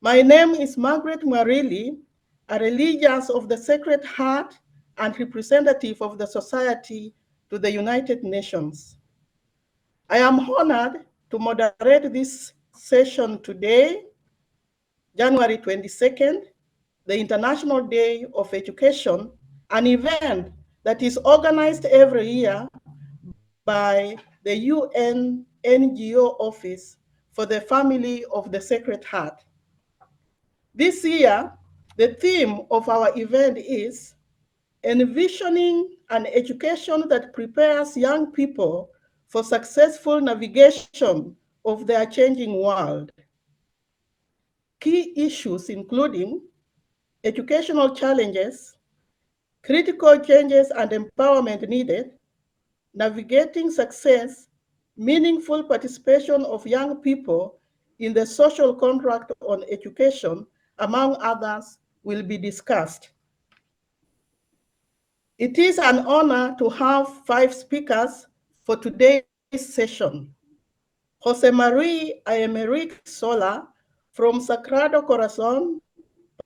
My name is Margaret Mwarili, a religious of the Sacred Heart and representative of the Society to the United Nations. I am honored to moderate this session today, January 22nd, the International Day of Education, an event that is organized every year by the UN NGO Office for the Family of the Sacred Heart. This year, the theme of our event is envisioning an education that prepares young people for successful navigation of their changing world. Key issues including educational challenges, critical changes and empowerment needed, navigating success, meaningful participation of young people in the social contract on education, among others, will be discussed. It is an honor to have 5 speakers for today's session. Jose Marie Ayemeric Sola from Sagrado Corazon,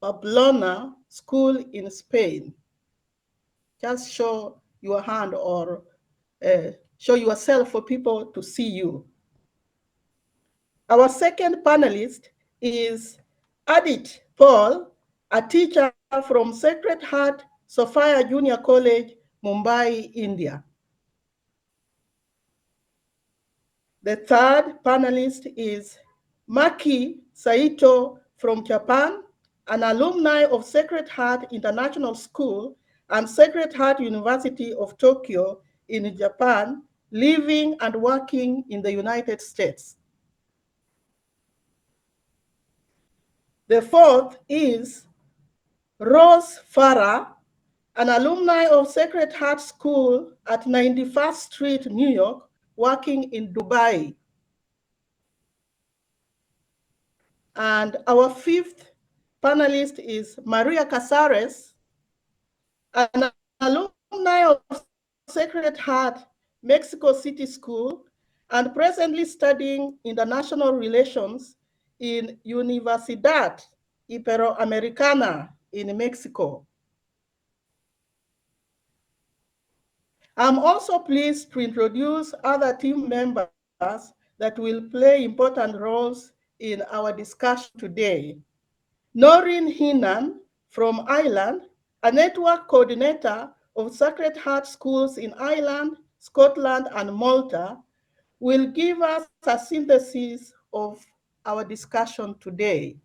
Pamplona School in Spain. Just show your hand or show yourself for people to see you. Our second panelist is Adit Paul, a teacher from Sacred Heart Sophia Junior College, Mumbai, India. The third panelist is Maki Saito from Japan, an alumni of Sacred Heart International School and Sacred Heart University of Tokyo in Japan, living and working in the United States. The fourth is Rose Farah, an alumni of Sacred Heart School at 91st Street, New York, working in Dubai. And our fifth panelist is Maria Casares, an alumni of Sacred Heart Mexico City School and presently studying international relations in Universidad Iberoamericana in Mexico. I'm also pleased to introduce other team members that will play important roles in our discussion today. Noreen Hinan from Ireland, a network coordinator of Sacred Heart schools in Ireland, Scotland, and Malta, will give us a synthesis of our discussion today.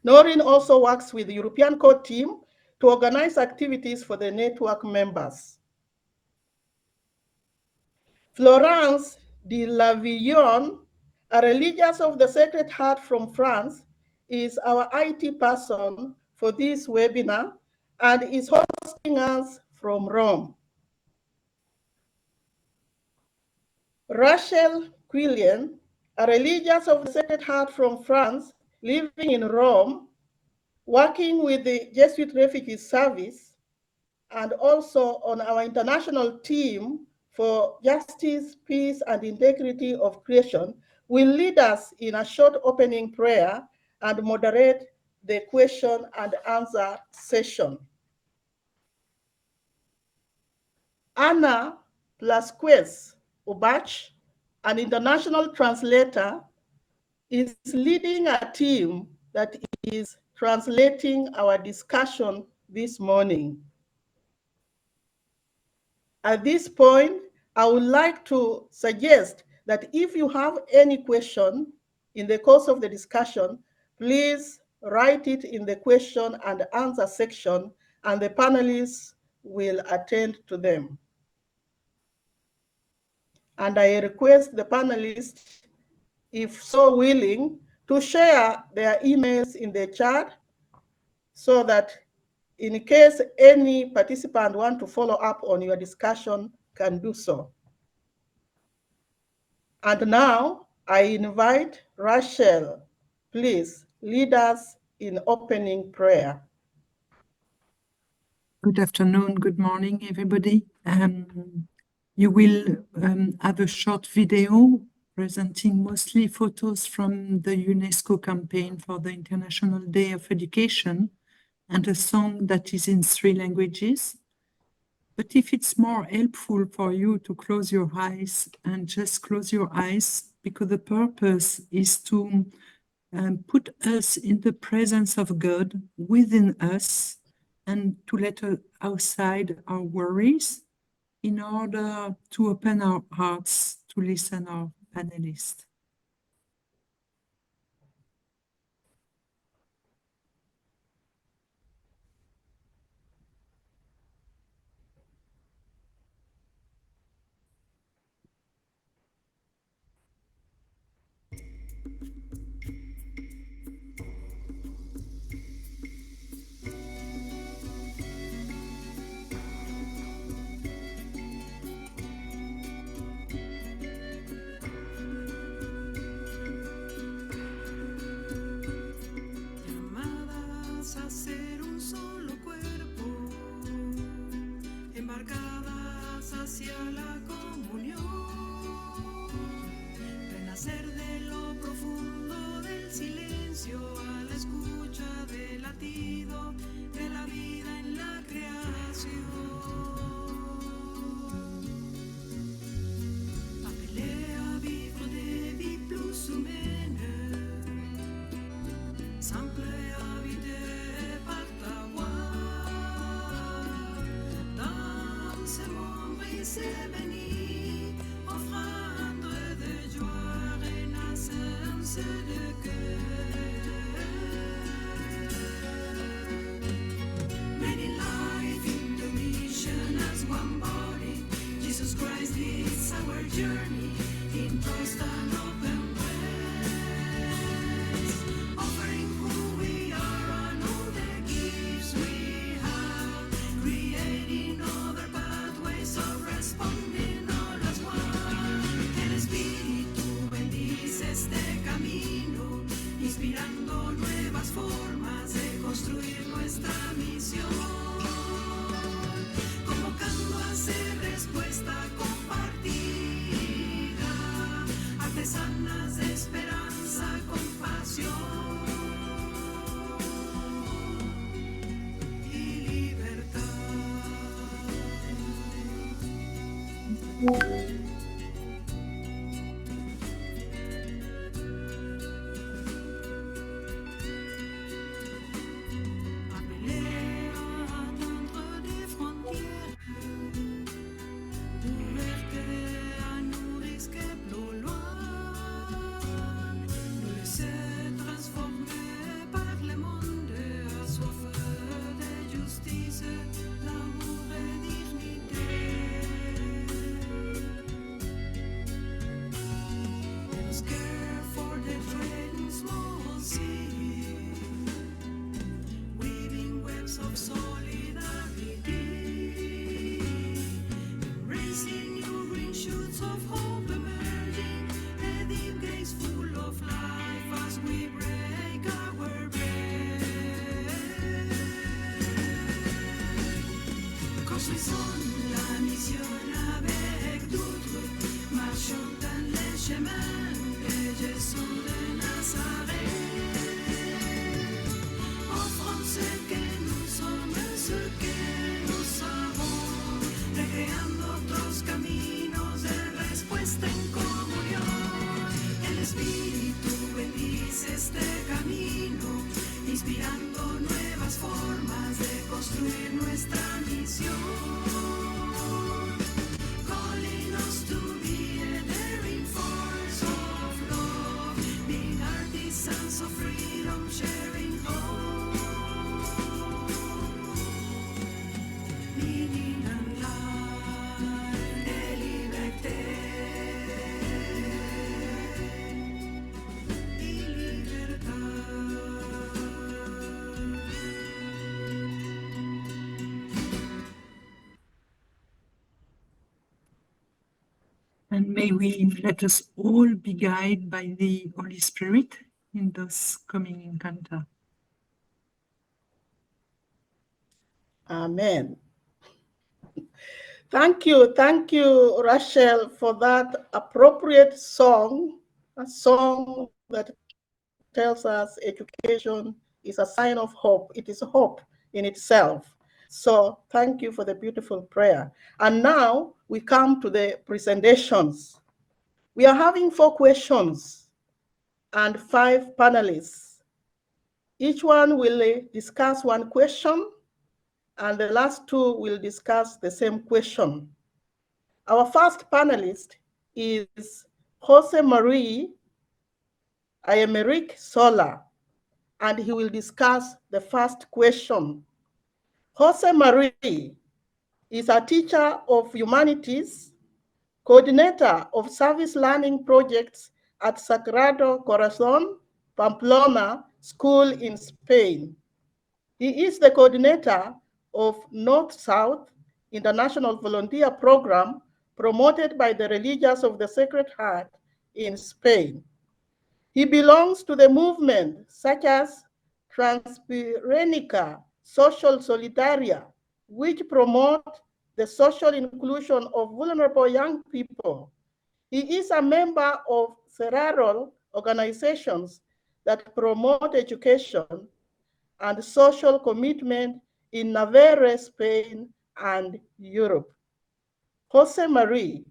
Noreen also works with the European Core team to organize activities for the network members. Florence de Lavillon, a religious of the Sacred Heart from France, is our IT person for this webinar and is hosting us from Rome. Rachel Quillian, a religious of the Sacred Heart from France, living in Rome, working with the Jesuit Refugee Service, and also on our international team for justice, peace, and integrity of creation, will lead us in a short opening prayer and moderate the question and answer session. Anna Plasquez Ubach, an international translator, is leading a team that is translating our discussion this morning. At this point, I would like to suggest that if you have any question in the course of the discussion, please write it in the question and answer section, and the panelists will attend to them. And I request the panelists, if so willing, to share their emails in the chat so that in case any participant want to follow up on your discussion can do so. And now I invite Rachel, please lead us in opening prayer. Good afternoon, good morning, everybody. You will have a short video presenting mostly photos from the UNESCO campaign for the International Day of Education and a song that is in 3 languages. But if it's more helpful for you to close your eyes and just close your eyes, because the purpose is to put us in the presence of God within us and to let outside our worries in order to open our hearts to listen our panelists. Llamadas a ser un solo cuerpo, embarcadas hacia la comunión, renacer de lo profundo del silencio a la escucha del latido de la vida en la creación. Appelé à vivre des vies plus humaines, simple et habité par ta voix, dans ce monde brisé béni, offrande de joie, renaissance de cœur. Many life in the mission as one body, Jesus Christ is our journey in trust and open ways, offering who we are and all the gifts we have, creating other pathways of responding all as one. El Espíritu bendice este camino, inspirando nuevas formas de construir nuestra misión, convocando a ser respuesta compartida, artesanas de esperanza, compasión y libertad. Appelé à atteindre des frontières, ouverte à nous risquer plus loin, nous laisser transformer par le monde assoiffé de justice, l'amour et dignité. Let us care for the trading small seas, weaving webs of solidarity, embracing new green shoots of hope emerging, a deep gaze full of life as we break our bread. Construisons la mission avec d'autres, marchons dans les chemins de Jésus de Nazareth, offrons ce que nous sommes, ce que nous savons, recreando otros caminos de respuesta en comunión. El Espíritu bendice este camino, inspirando nuevas formas de construir nuestra misión, calling us to be a daring force of love, being artisans of freedom, sharing hope, meaning and life, de liberté y libertad. And may we let us all be guided by the Holy Spirit in those coming encounter. Amen. Thank you, Rachel, for that appropriate song, a song that tells us education is a sign of hope. It is hope in itself. So thank you for the beautiful prayer. And now we come to the presentations. We are having 4 questions and 5 panelists. Each one will discuss one question, and the last 2 will discuss the same question. Our first panelist is Jose Marie Ayemeric Sola, and he will discuss the first question. Jose Marie is a teacher of humanities, coordinator of service learning projects at Sagrado Corazon Pamplona School in Spain. He is the coordinator of North-South International Volunteer Program promoted by the Religious of the Sacred Heart in Spain. He belongs to the movement such as Transpirenica Social Solidaria, which promote the social inclusion of vulnerable young people. He is a member of several organizations that promote education and social commitment in Navarre, Spain, and Europe. Jose Marie,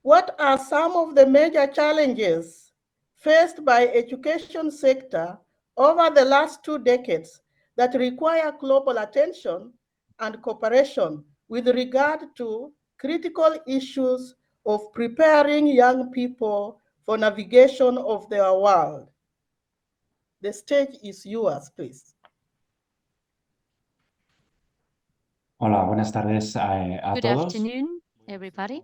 what are some of the major challenges faced by education sector over the last 2 decades that require global attention and cooperation with regard to critical issues of preparing young people for navigation of their world? The stage is yours, please. Hola, buenas tardes a Good todos. afternoon, everybody.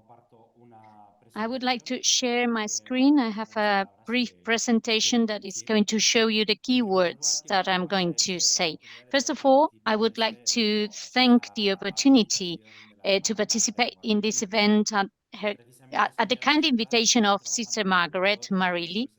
I would like to share my screen. I have a brief presentation that is going to show you the keywords that I'm going to say. First of all, I would like to thank the opportunity to participate in this event at the kind invitation of Sister Margaret Marilli.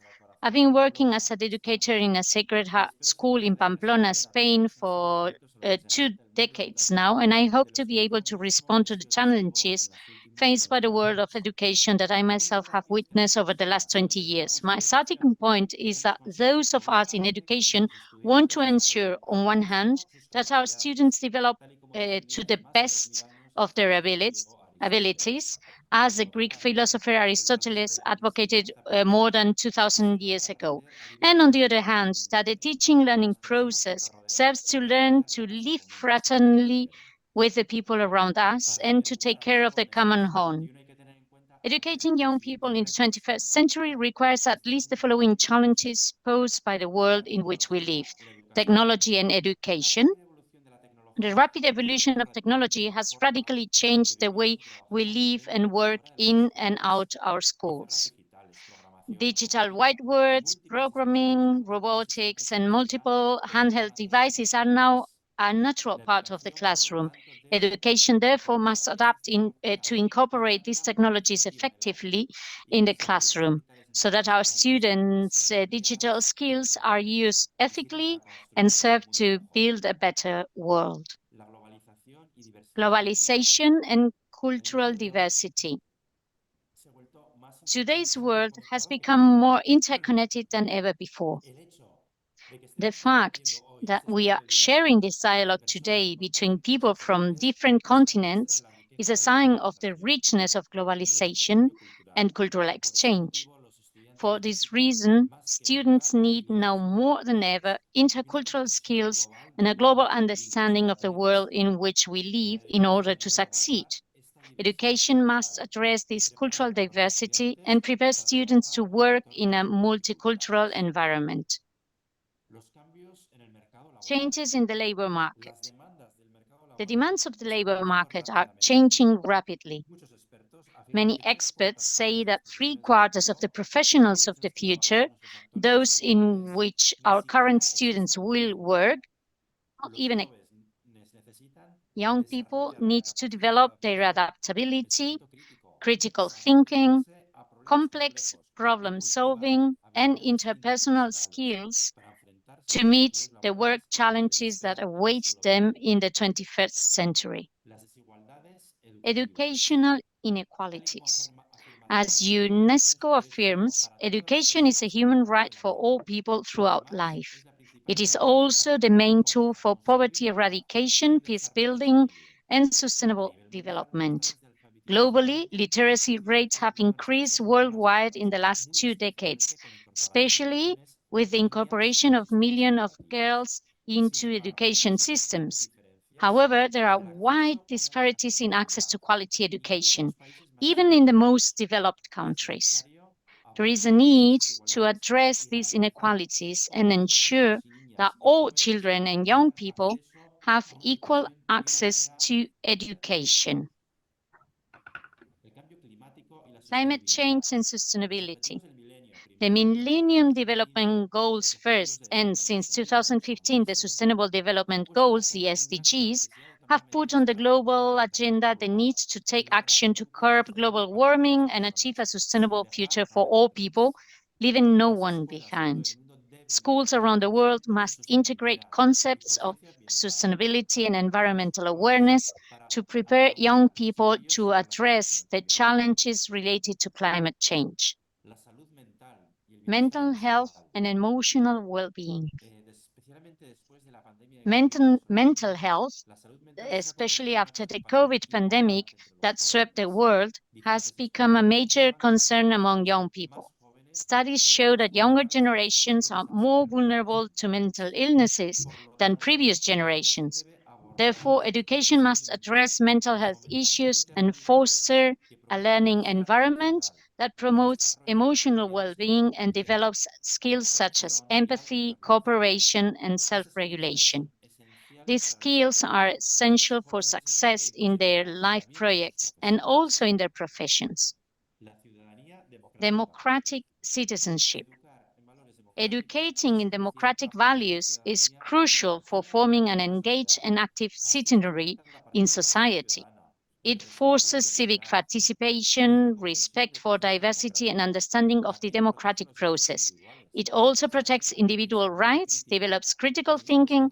I've been working as an educator in a Sacred Heart school in Pamplona, Spain for 2 decades now, and I hope to be able to respond to the challenges faced by the world of education that I myself have witnessed over the last 20 years. My starting point is that those of us in education want to ensure, on one hand, that our students develop to the best of their abilities, as the Greek philosopher Aristoteles advocated more than 2,000 years ago. And on the other hand, that the teaching-learning process serves to learn to live fraternally with the people around us and to take care of the common home. Educating young people in the 21st century requires at least the following challenges posed by the world in which we live: technology and education. The rapid evolution of technology has radically changed the way we live and work in and out our schools. Digital whiteboards, programming, robotics, and multiple handheld devices are now a natural part of the classroom. Education, therefore, must adapt to incorporate these technologies effectively in the classroom so that our students' digital skills are used ethically and serve to build a better world. Globalization and cultural diversity. Today's world has become more interconnected than ever before. The fact that we are sharing this dialogue today between people from different continents is a sign of the richness of globalization and cultural exchange. For this reason, students need now more than ever intercultural skills and a global understanding of the world in which we live in order to succeed. Education must address this cultural diversity and prepare students to work in a multicultural environment. Changes in the labor market. The demands of the labor market are changing rapidly. Many experts say that 3/4 of the professionals of the future, those in which our current students will work, not even young people need to develop their adaptability, critical thinking, complex problem solving, and interpersonal skills to meet the work challenges that await them in the 21st century. educational inequalities. As UNESCO affirms, education is a human right for all people throughout life. It is also the main tool for poverty eradication, peace building, and sustainable development. Globally, literacy rates have increased worldwide in the last 2 decades, especially with the incorporation of millions of girls into education systems. However, there are wide disparities in access to quality education, even in the most developed countries. There is a need to address these inequalities and ensure that all children and young people have equal access to education. Climate change and sustainability. The Millennium Development Goals first, and since 2015, the Sustainable Development Goals, the SDGs, have put on the global agenda the need to take action to curb global warming and achieve a sustainable future for all people, leaving no one behind. Schools around the world must integrate concepts of sustainability and environmental awareness to prepare young people to address the challenges related to climate change. Mental health and emotional well-being. Mental health, especially after the COVID pandemic that swept the world, has become a major concern among young people. Studies show that younger generations are more vulnerable to mental illnesses than previous generations. Therefore, education must address mental health issues and foster a learning environment that promotes emotional well-being and develops skills such as empathy, cooperation, and self-regulation. These skills are essential for success in their life projects and also in their professions. Democratic citizenship. Educating in democratic values is crucial for forming an engaged and active citizenry in society. It forces civic participation, respect for diversity, and understanding of the democratic process. It also protects individual rights, develops critical thinking,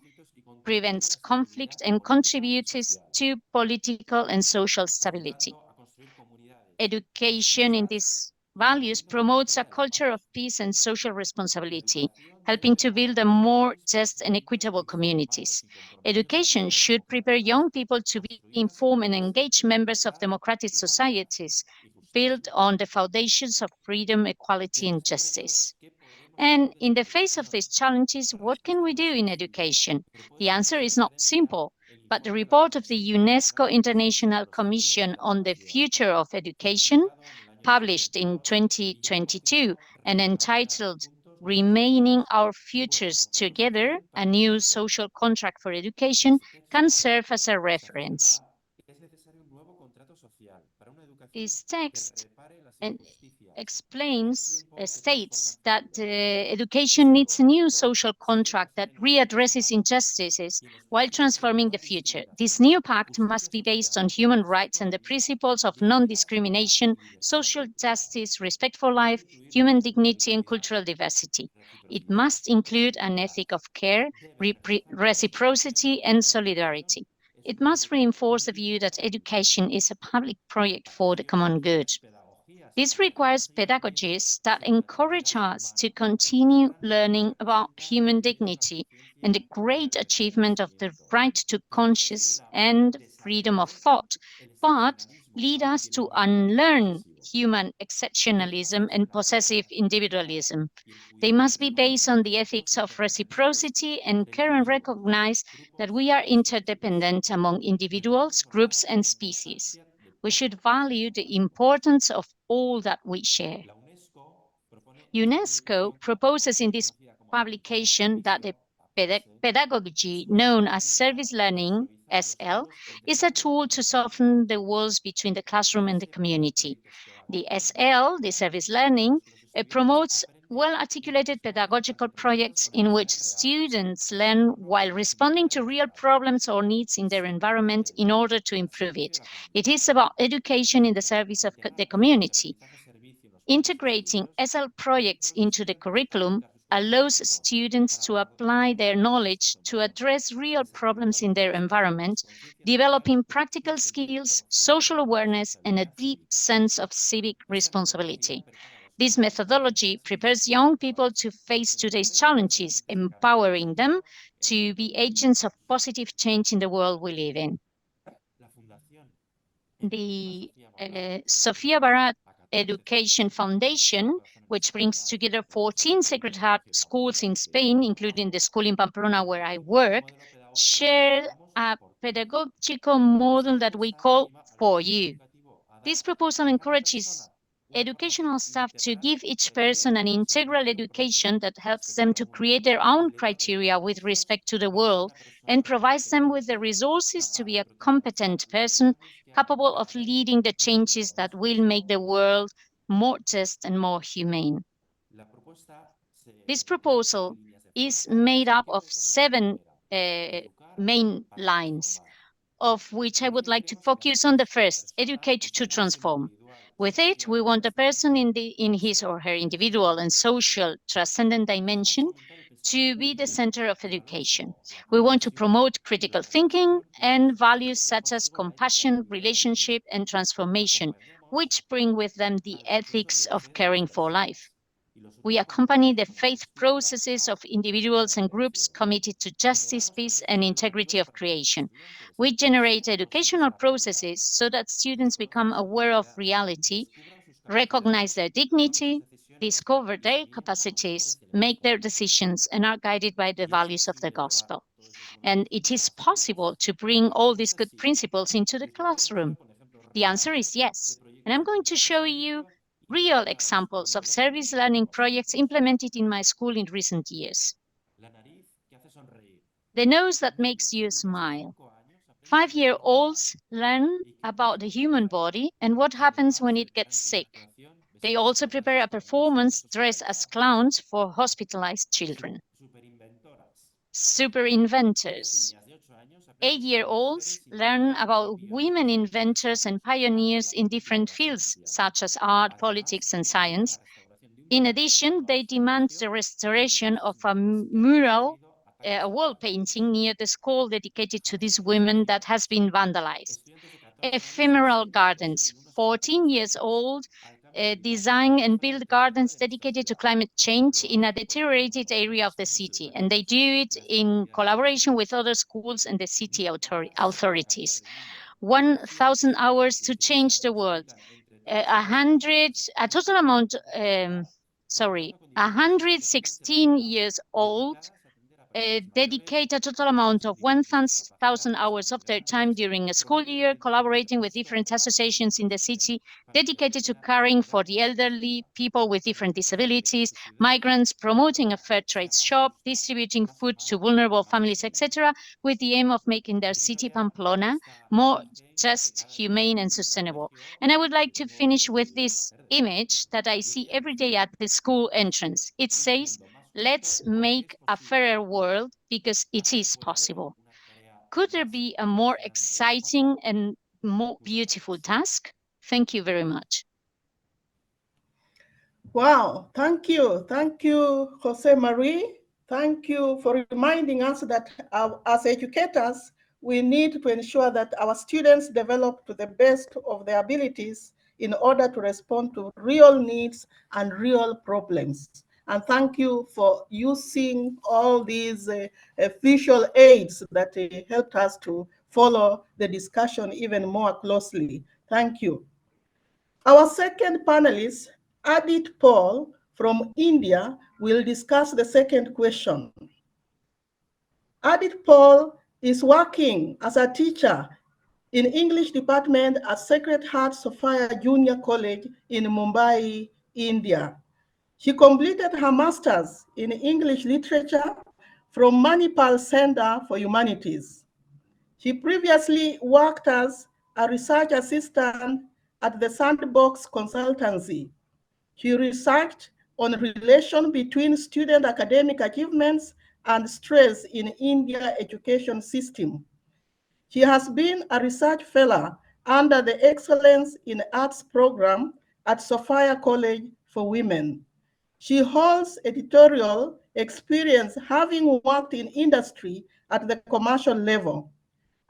prevents conflict, and contributes to political and social stability. Education in these values promotes a culture of peace and social responsibility, helping to build a more just and equitable communities. Education should prepare young people to be informed and engaged members of democratic societies, built on the foundations of freedom, equality, and justice. And in the face of these challenges, what can we do in education? The answer is not simple, but the report of the UNESCO International Commission on the Future of Education, published in 2022 and entitled Remaining Our Futures Together, a New Social Contract for Education, can serve as a reference. This text states that education needs a new social contract that readdresses injustices while transforming the future. This new pact must be based on human rights and the principles of non-discrimination, social justice, respect for life, human dignity, and cultural diversity. It must include an ethic of care, reciprocity, and solidarity. It must reinforce the view that education is a public project for the common good. This requires pedagogies that encourage us to continue learning about human dignity and the great achievement of the right to conscience and freedom of thought, but lead us to unlearn human exceptionalism and possessive individualism. They must be based on the ethics of reciprocity and care and recognize that we are interdependent among individuals, groups, and species. We should value the importance of all that we share. UNESCO proposes in this publication that the pedagogy known as service learning, SL, is a tool to soften the walls between the classroom and the community. The SL, the service learning, promotes well-articulated pedagogical projects in which students learn while responding to real problems or needs in their environment in order to improve it. It is about education in the service of the community. Integrating SL projects into the curriculum allows students to apply their knowledge to address real problems in their environment, developing practical skills, social awareness, and a deep sense of civic responsibility. This methodology prepares young people to face today's challenges, empowering them to be agents of positive change in the world we live in. The Sofia Barat Education Foundation, which brings together 14 Sacred Heart schools in Spain, including the school in Pamplona where I work, share a pedagogical model that we call For You. This proposal encourages educational staff to give each person an integral education that helps them to create their own criteria with respect to the world and provides them with the resources to be a competent person capable of leading the changes that will make the world more just and more humane. This proposal is made up of 7 main lines, of which I would like to focus on the first, educate to transform. With it, we want a person in his or her individual and social transcendent dimension to be the center of education. We want to promote critical thinking and values such as compassion, relationship, and transformation, which bring with them the ethics of caring for life. We accompany the faith processes of individuals and groups committed to justice, peace, and integrity of creation. We generate educational processes so that students become aware of reality, recognize their dignity, discover their capacities, make their decisions, and are guided by the values of the gospel. And it is possible to bring all these good principles into the classroom. The answer is yes. And I'm going to show you real examples of service learning projects implemented in my school in recent years. The nose that makes you smile. 5-year-olds learn about the human body and what happens when it gets sick. They also prepare a performance dressed as clowns for hospitalized children. Super inventors. 8-year-olds learn about women inventors and pioneers in different fields, such as art, politics, and science. In addition, they demand the restoration of a mural, a wall painting near the school dedicated to these women that has been vandalized. Ephemeral gardens. 14 years old design and build gardens dedicated to climate change in a deteriorated area of the city. And they do it in collaboration with other schools and the city authorities. 1,000 hours to change the world. 116 years old dedicate a total amount of 1,000 hours of their time during a school year, collaborating with different associations in the city, dedicated to caring for the elderly, people with different disabilities, migrants, promoting a fair trade shop, distributing food to vulnerable families, etc., with the aim of making their city, Pamplona, more just, humane, and sustainable. And I would like to finish with this image that I see every day at the school entrance. It says, "Let's make a fairer world because it is possible." Could there be a more exciting and more beautiful task? Thank you very much. Wow, thank you. Thank you, Jose Marie. Thank you for reminding us that as educators, we need to ensure that our students develop to the best of their abilities in order to respond to real needs and real problems. And thank you for using all these visual aids that helped us to follow the discussion even more closely. Thank you. Our second panelist, Adit Paul from India, will discuss the second question. Adit Paul is working as a teacher in English department at Sacred Heart Sophia Junior College in Mumbai, India. She completed her master's in English literature from Manipal Center for Humanities. She previously worked as a research assistant at the Sandbox Consultancy. She researched on relation between student academic achievements and stress in India education system. She has been a research fellow under the Excellence in Arts program at Sophia College for Women. She holds editorial experience, having worked in industry at the commercial level.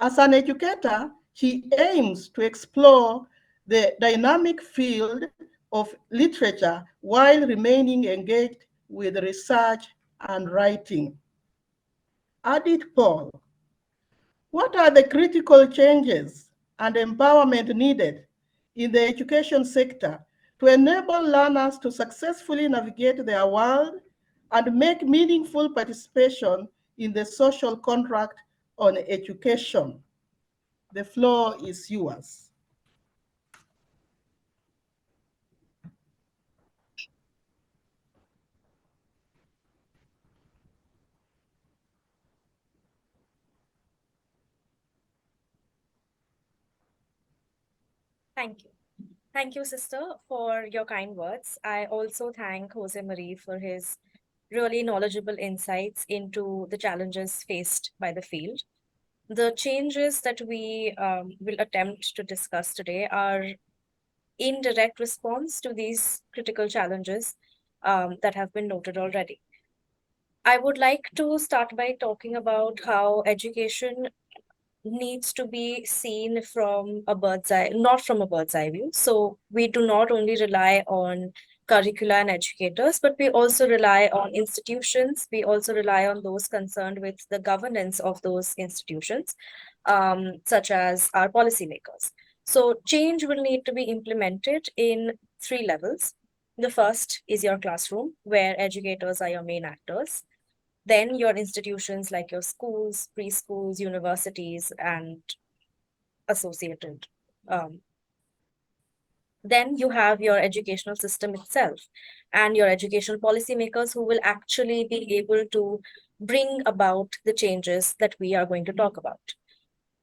As an educator, she aims to explore the dynamic field of literature while remaining engaged with research and writing. Adit Paul, what are the critical changes and empowerment needed in the education sector to enable learners to successfully navigate their world and make meaningful participation in the social contract on education? The floor is yours. Thank you. Thank you, sister, for your kind words. I also thank Jose Marie for his really knowledgeable insights into the challenges faced by the field. The changes that we will attempt to discuss today are in direct response to these critical challenges that have been noted already. I would like to start by talking about how education needs to be seen from a bird's eye, not from a bird's eye view. So we do not only rely on curricula and educators, but we also rely on institutions. We also rely on those concerned with the governance of those institutions, such as our policymakers. So change will need to be implemented in three levels. The first is your classroom, where educators are your main actors. Then your institutions like your schools, preschools, universities, and associated. Then you have your educational system itself and your educational policymakers who will actually be able to bring about the changes that we are going to talk about.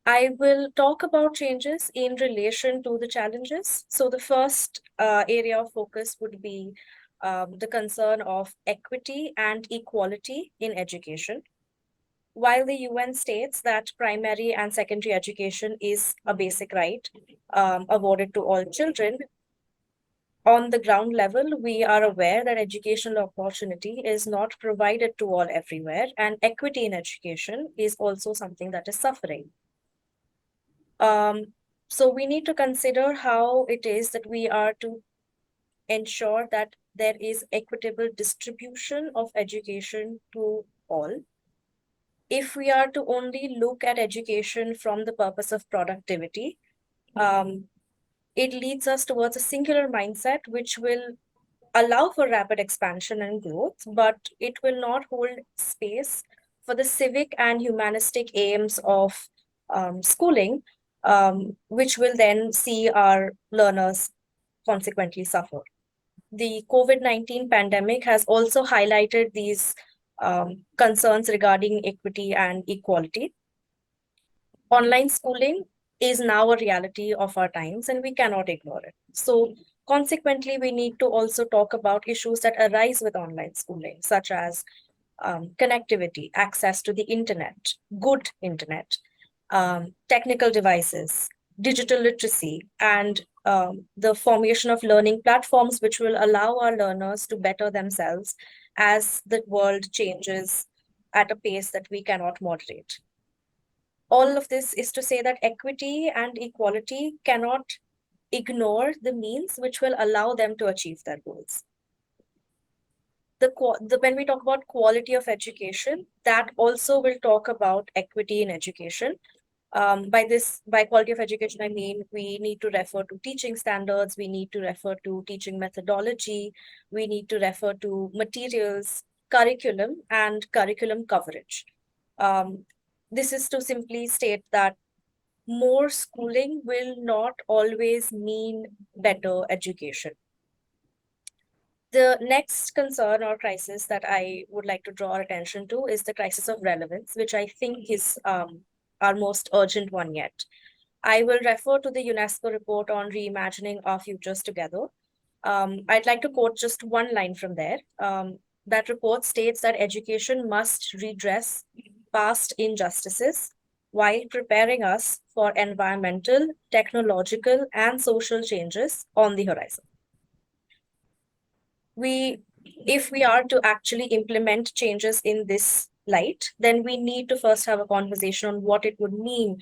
I will talk about changes in relation to the challenges. So the first area of focus would be the concern of equity and equality in education. While the UN states that primary and secondary education is a basic right awarded to all children, on the ground level, we are aware that educational opportunity is not provided to all everywhere, and equity in education is also something that is suffering. So we need to consider how it is that we are to ensure that there is equitable distribution of education to all. If we are to only look at education from the purpose of productivity, it leads us towards a singular mindset, which will allow for rapid expansion and growth, but it will not hold space for the civic and humanistic aims of schooling, which will then see our learners consequently suffer. The COVID-19 pandemic has also highlighted these concerns regarding equity and equality. Online schooling is now a reality of our times and we cannot ignore it. So consequently, we need to also talk about issues that arise with online schooling, such as connectivity, access to the internet, good internet, technical devices, digital literacy, and the formation of learning platforms which will allow our learners to better themselves as the world changes at a pace that we cannot moderate. All of this is to say that equity and equality cannot ignore the means which will allow them to achieve their goals. When we talk about quality of education, that also will talk about equity in education. By quality of education, I mean we need to refer to teaching standards, we need to refer to teaching methodology, we need to refer to materials, curriculum, and curriculum coverage. This is to simply state that more schooling will not always mean better education. The next concern or crisis that I would like to draw our attention to is the crisis of relevance, which I think is our most urgent one yet. I will refer to the UNESCO report on reimagining our futures together. I'd like to quote just one line from there. That report states that education must redress past injustices while preparing us for environmental, technological, and social changes on the horizon. We if we are to actually implement changes in this light, then we need to first have a conversation on what it would mean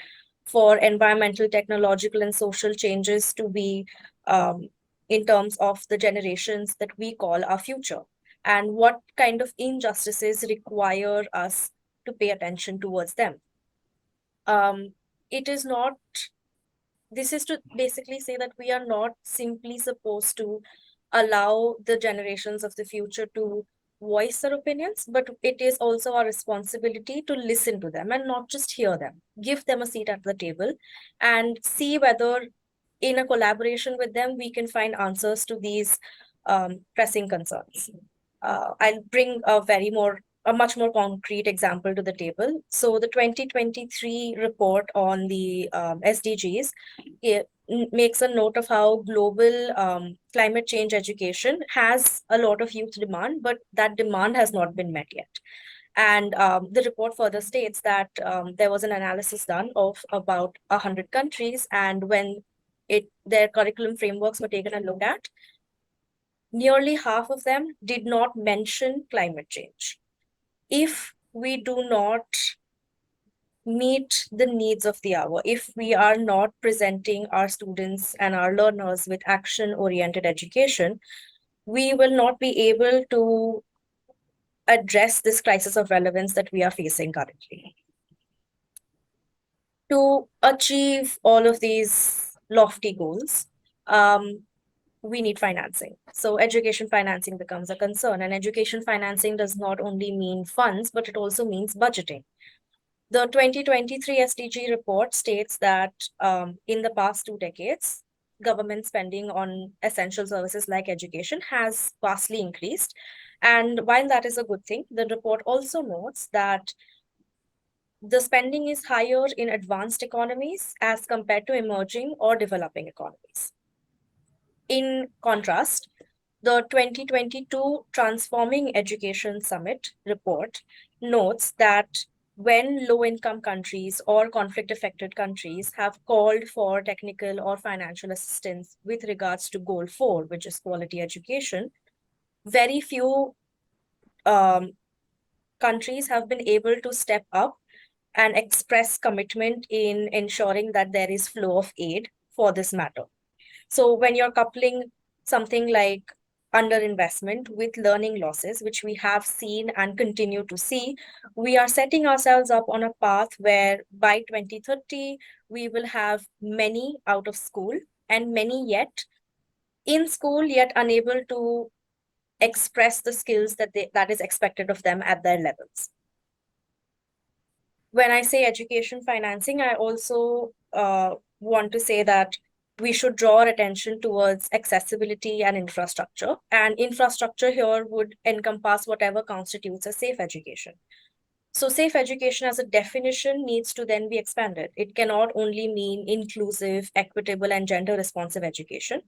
for environmental, technological, and social changes to be in terms of the generations that we call our future, and what kind of injustices require us to pay attention towards them. It is not, this is to basically say that we are not simply supposed to allow the generations of the future to voice their opinions, but it is also our responsibility to listen to them and not just hear them. Give them a seat at the table and see whether in a collaboration with them, we can find answers to these pressing concerns. I'll bring a much more concrete example to the table. So the 2023 report on the SDGs, it makes a note of how global climate change education has a lot of youth demand, but that demand has not been met yet. And the report further states that there was an analysis done of about 100 countries, and when their curriculum frameworks were taken a look at, nearly half of them did not mention climate change. If we do not meet the needs of the hour, if we are not presenting our students and our learners with action-oriented education, we will not be able to address this crisis of relevance that we are facing currently. To achieve all of these lofty goals, we need financing. So education financing becomes a concern, and education financing does not only mean funds, but it also means budgeting. The 2023 SDG report states that in the past 2 decades, government spending on essential services like education has vastly increased. And while that is a good thing, the report also notes that the spending is higher in advanced economies as compared to emerging or developing economies. In contrast, the 2022 Transforming Education Summit report notes that when low-income countries or conflict-affected countries have called for technical or financial assistance with regards to Goal 4, which is quality education, very few countries have been able to step up and express commitment in ensuring that there is flow of aid for this matter. So when you're coupling something like underinvestment with learning losses, which we have seen and continue to see, we are setting ourselves up on a path where by 2030, we will have many out of school and many yet in school, yet unable to express the skills that is expected of them at their levels. When I say education financing, I also want to say that we should draw our attention towards accessibility and infrastructure. And infrastructure here would encompass whatever constitutes a safe education. So safe education as a definition needs to then be expanded. It cannot only mean inclusive, equitable, and gender responsive education.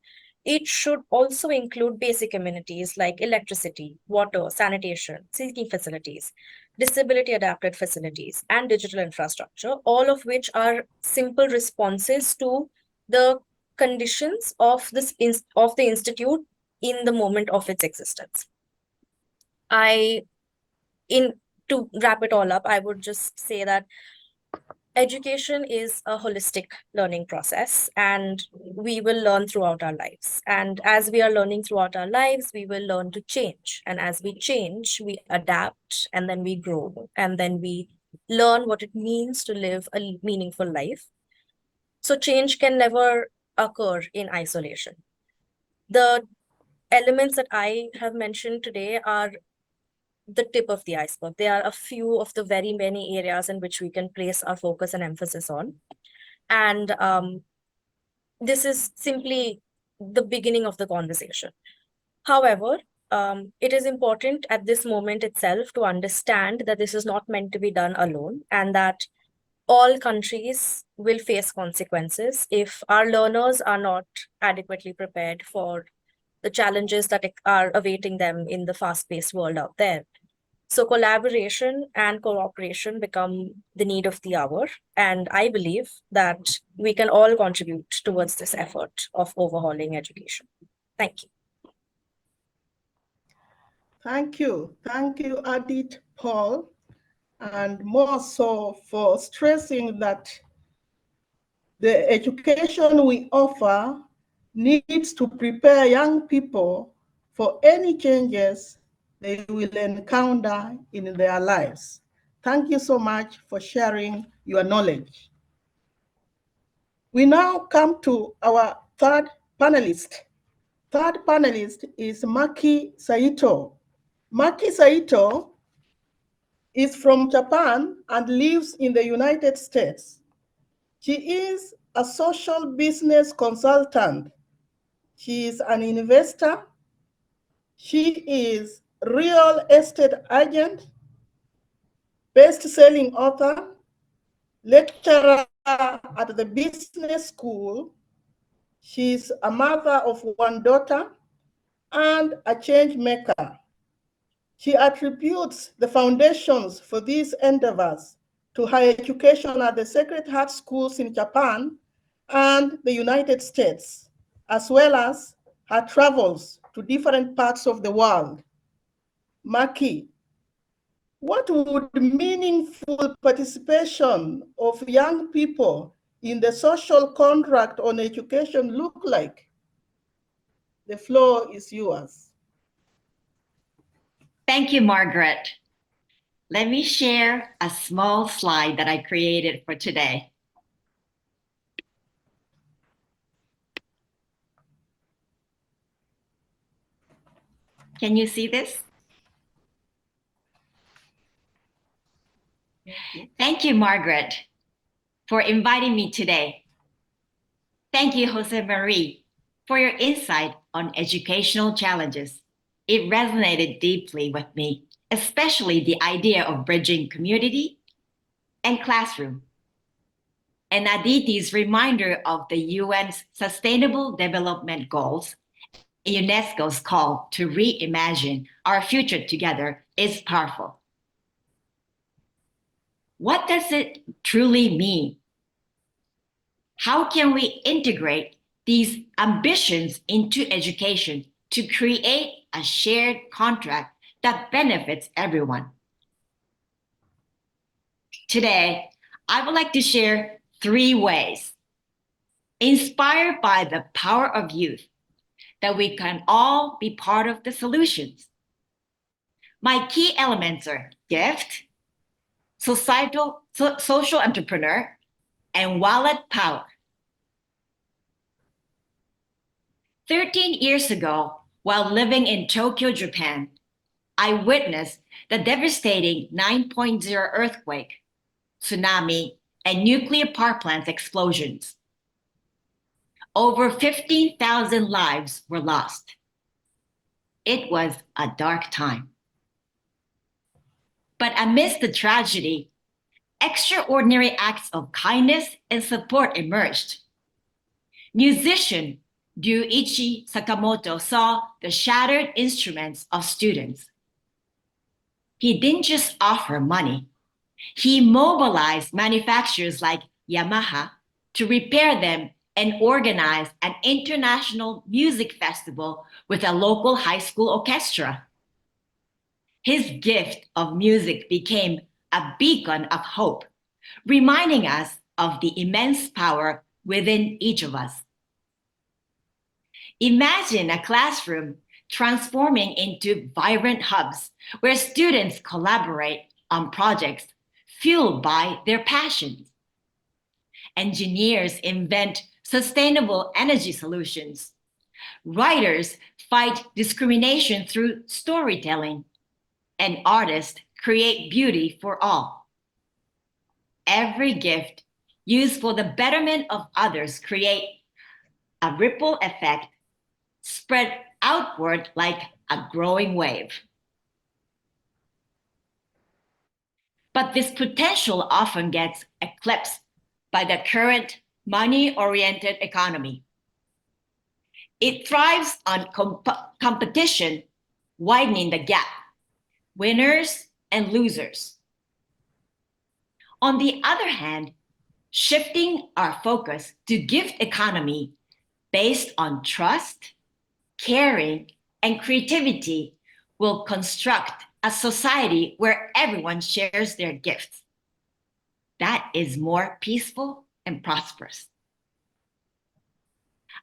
It should also include basic amenities like electricity, water, sanitation, seating facilities, disability adapted facilities, and digital infrastructure, all of which are simple responses to the conditions of the institute in the moment of its existence. To wrap it all up, I would just say that education is a holistic learning process, and we will learn throughout our lives. And as we are learning throughout our lives, we will learn to change. And as we change, we adapt, and then we grow, and then we learn what it means to live a meaningful life. So change can never occur in isolation. The elements that I have mentioned today are the tip of the iceberg. There are a few of the very many areas in which we can place our focus and emphasis on. And this is simply the beginning of the conversation. However, it is important at this moment itself to understand that this is not meant to be done alone, and that all countries will face consequences if our learners are not adequately prepared for the challenges that are awaiting them in the fast-paced world out there. So collaboration and cooperation become the need of the hour. And I believe that we can all contribute towards this effort of overhauling education. Thank you. Thank you. Thank you, Adit Paul, and more so for stressing that the education we offer needs to prepare young people for any changes they will encounter in their lives. Thank you so much for sharing your knowledge. We now come to our third panelist. Third panelist is Maki Saito. Maki Saito is from Japan and lives in the United States. She is a social business consultant. She is an investor. She is real estate agent, best-selling author, lecturer at the business school. She is a mother of one daughter and a change maker. She attributes the foundations for these endeavors to her education at the Sacred Heart schools in Japan and the United States, as well as her travels to different parts of the world. Maki, what would meaningful participation of young people in the social contract on education look like? The floor is yours. Thank you, Margaret. Let me share a small slide that I created for today. Can you see this? Thank you, Margaret, for inviting me today. Thank you, Jose Marie, for your insight on educational challenges. It resonated deeply with me, especially the idea of bridging community and classroom. And Aditi's reminder of the UN's Sustainable Development Goals, UNESCO's call to reimagine our future together is powerful. What does it truly mean? How can we integrate these ambitions into education to create a shared contract that benefits everyone? Today, I would like to share 3 ways, inspired by the power of youth, that we can all be part of the solutions. My key elements are gift, social entrepreneur, and wallet power. 13 years ago, while living in Tokyo, Japan, I witnessed the devastating 9.0 earthquake, tsunami, and nuclear power plant explosions. Over 15,000 lives were lost. It was a dark time. But amidst the tragedy, extraordinary acts of kindness and support emerged. Musician Ryuichi Sakamoto saw the shattered instruments of students. He didn't just offer money. He mobilized manufacturers like Yamaha to repair them and organize an international music festival with a local high school orchestra. His gift of music became a beacon of hope, reminding us of the immense power within each of us. Imagine a classroom transforming into vibrant hubs where students collaborate on projects fueled by their passions. Engineers invent sustainable energy solutions. Writers fight discrimination through storytelling. And artists create beauty for all. Every gift used for the betterment of others create a ripple effect spread outward like a growing wave. But this potential often gets eclipsed by the current money-oriented economy. It thrives on competition, widening the gap, winners and losers. On the other hand, shifting our focus to gift economy based on trust, caring, and creativity will construct a society where everyone shares their gifts. That is more peaceful and prosperous.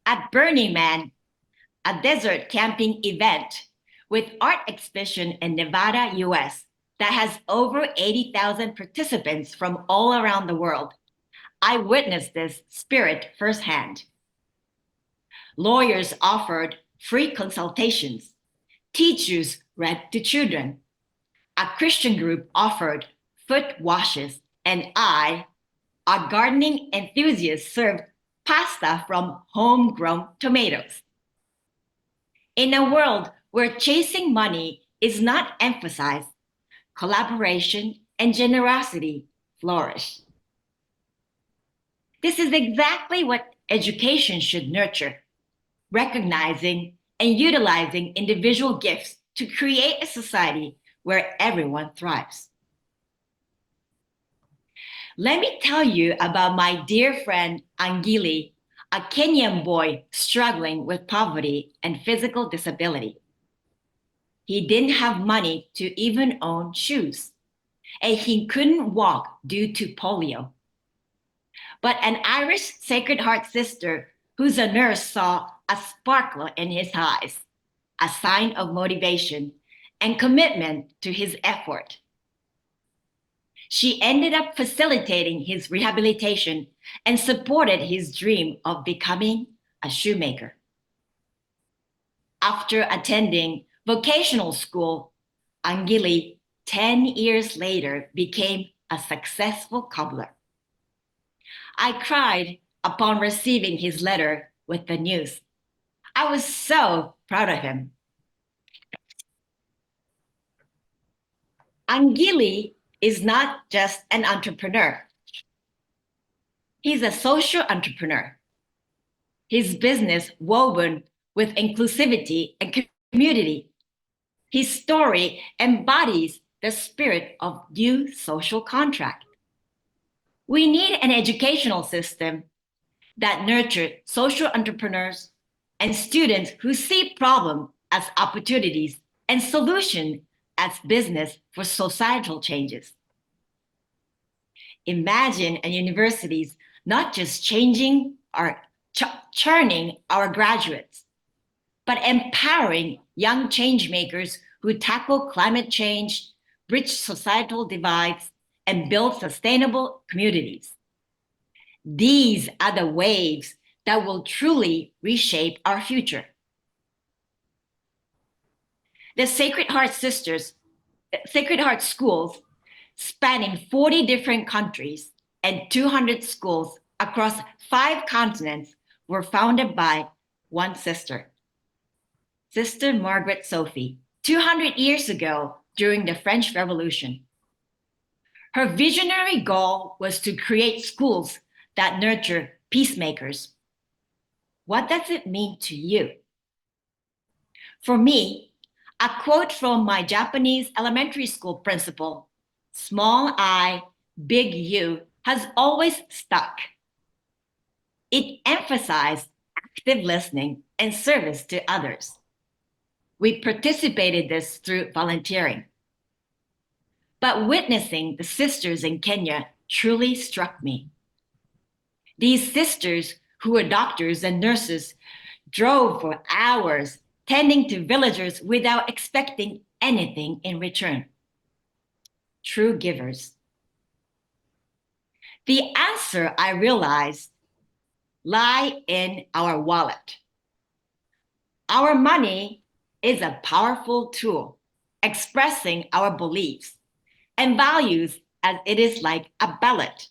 At Burning Man, a desert camping event with art exhibition in Nevada, US, that has over 80,000 participants from all around the world, I witnessed this spirit firsthand. Lawyers offered free consultations. Teachers read to children. A Christian group offered foot washes, and I, a gardening enthusiast, served pasta from homegrown tomatoes. In a world where chasing money is not emphasized, collaboration and generosity flourish. This is exactly what education should nurture, recognizing and utilizing individual gifts to create a society where everyone thrives. Let me tell you about my dear friend Angili, a Kenyan boy struggling with poverty and physical disability. He didn't have money to even own shoes, and he couldn't walk due to polio. But an Irish Sacred Heart sister who's a nurse saw a sparkle in his eyes, a sign of motivation and commitment to his effort. She ended up facilitating his rehabilitation and supported his dream of becoming a shoemaker. After attending vocational school, Angili, 10 years later, became a successful cobbler. I cried upon receiving his letter with the news. I was so proud of him. Angili is not just an entrepreneur. He's a social entrepreneur. His business woven with inclusivity and community. His story embodies the spirit of new social contract. We need an educational system that nurtures social entrepreneurs and students who see problems as opportunities and solutions as business for societal changes. Imagine a universities not just churning our graduates, but empowering young change makers who tackle climate change, bridge societal divides, and build sustainable communities. These are the waves that will truly reshape our future. The Sacred Heart schools, spanning 40 different countries and 200 schools across 5 continents, were founded by one sister, Sister Margaret Sophie, 200 years ago during the French Revolution. Her visionary goal was to create schools that nurture peacemakers. What does it mean to you? For me, a quote from my Japanese elementary school principal, "Small I, big you," has always stuck. It emphasized active listening and service to others. We participated this through volunteering. But witnessing the sisters in Kenya truly struck me. These sisters, who were doctors and nurses, drove for hours tending to villagers without expecting anything in return. True givers. The answer, I realized, lie in our wallet. Our money is a powerful tool expressing our beliefs and values, as it is like a ballot.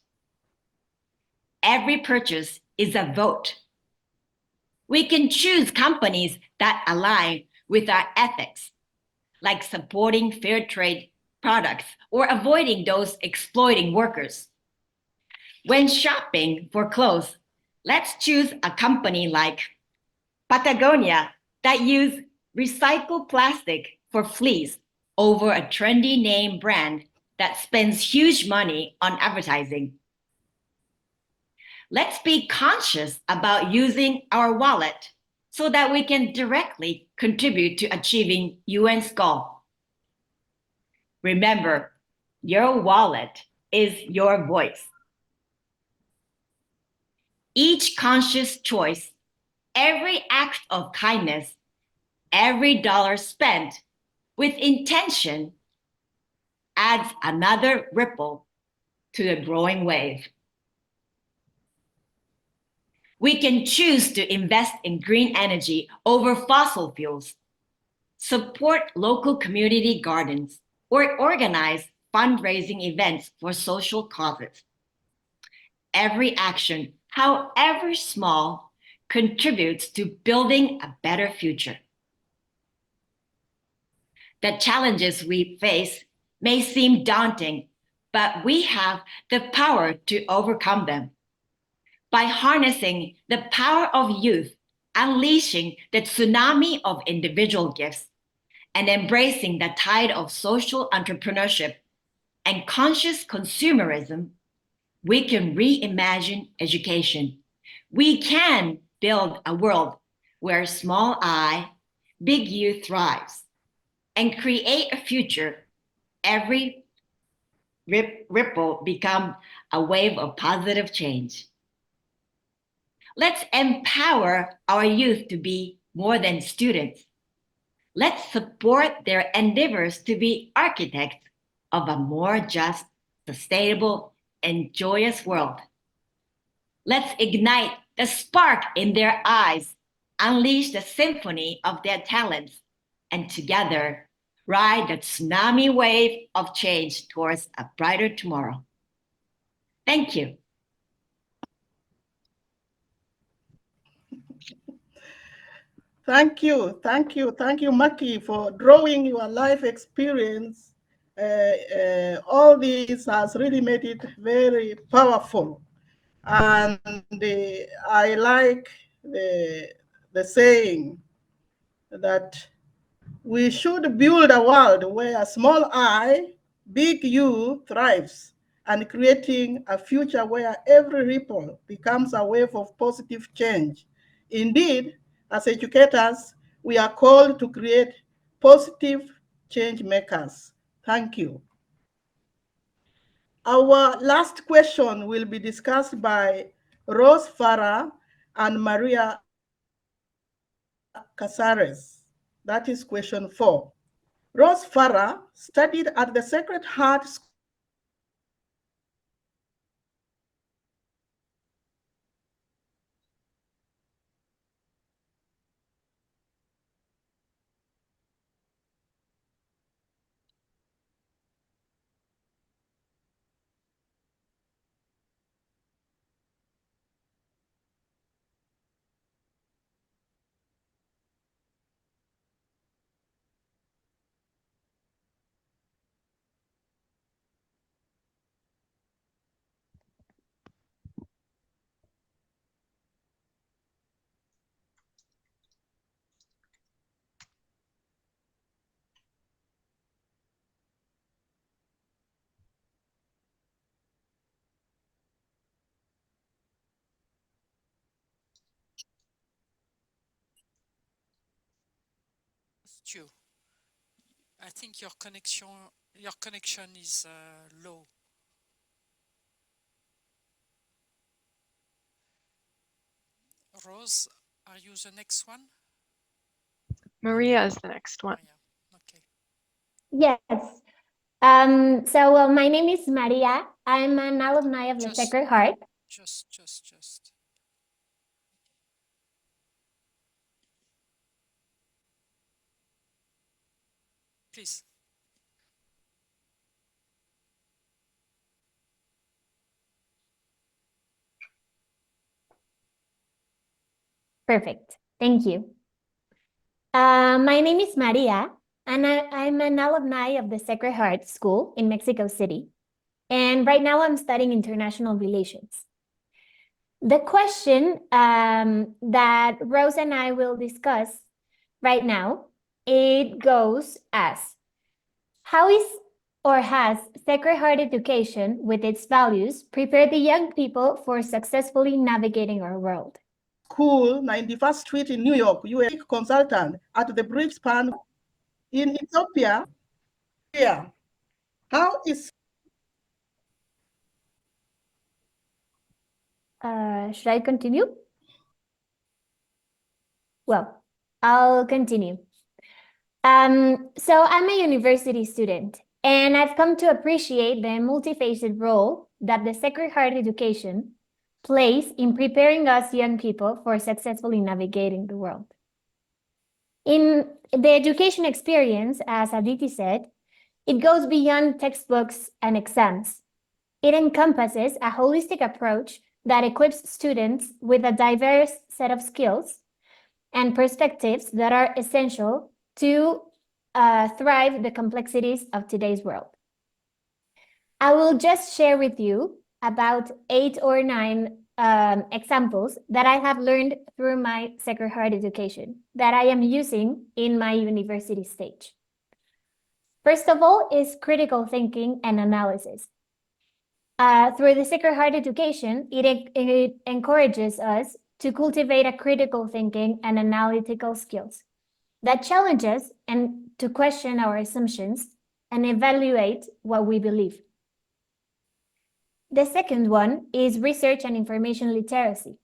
Every purchase is a vote. We can choose companies that align with our ethics, like supporting fair trade products or avoiding those exploiting workers. When shopping for clothes, let's choose a company like Patagonia that use recycled plastic for fleece over a trendy name brand that spends huge money on advertising. Let's be conscious about using our wallet so that we can directly contribute to achieving UN's goal Remember, your wallet is your voice. Each conscious choice, every act of kindness, every dollar spent with intention adds another ripple to the growing wave. We can choose to invest in green energy over fossil fuels, support local community gardens, or organize fundraising events for social causes. Every action, however small, contributes to building a better future. The challenges we face may seem daunting, but we have the power to overcome them. By harnessing the power of youth, unleashing the tsunami of individual gifts, and embracing the tide of social entrepreneurship and conscious consumerism, we can reimagine education. We can build a world where small I, big U thrives, and create a future every ripple become a wave of positive change. Let's empower our youth to be more than students. Let's support their endeavors to be architects of a more just, sustainable, and joyous world. Let's ignite the spark in their eyes, unleash the symphony of their talents, and together ride the tsunami wave of change towards a brighter tomorrow. Thank you. Thank you, Maki, for drawing your life experience. All this has really made it very powerful. And I like the saying that we should build a world where small I, big U thrives, and creating a future where every ripple becomes a wave of positive change. Indeed, as educators, we are called to create positive change makers. Thank you. Our last question will be discussed by Rose Farah and Maria Casares. That is question 4. Rose Farah studied at the Sacred Heart School Stu, I think your connection is low. Rose, are you the next one? Maria is the next one. Maria. Okay. Yes. My name is Maria. I'm an alumni of the Sacred Heart. Just. Please. Perfect. Thank you. My name is Maria, and I'm an alumni of the Sacred Heart School in Mexico City. And right now I'm studying international relations. The question that Rose and I will discuss right now, it goes as, how is or has Sacred Heart Education with its values prepared the young people for successfully navigating our world? School, 91st Street in New York, US consultant at the Bridgespan in Ethiopia. Yeah. How is Should I continue? Well, I'll continue. So I'm a university student, and I've come to appreciate the multifaceted role that the Sacred Heart education plays in preparing us young people for successfully navigating the world. In the education experience, as Aditi said, it goes beyond textbooks and exams. It encompasses a holistic approach that equips students with a diverse set of skills and perspectives that are essential to thrive the complexities of today's world. I will just share with you about 8 or 9 examples that I have learned through my Sacred Heart education that I am using in my university stage. First of all is critical thinking and analysis. Through the Sacred Heart education, it encourages us to cultivate a critical thinking and analytical skills that challenge us and to question our assumptions and evaluate what we believe. The second one is research and information literacy.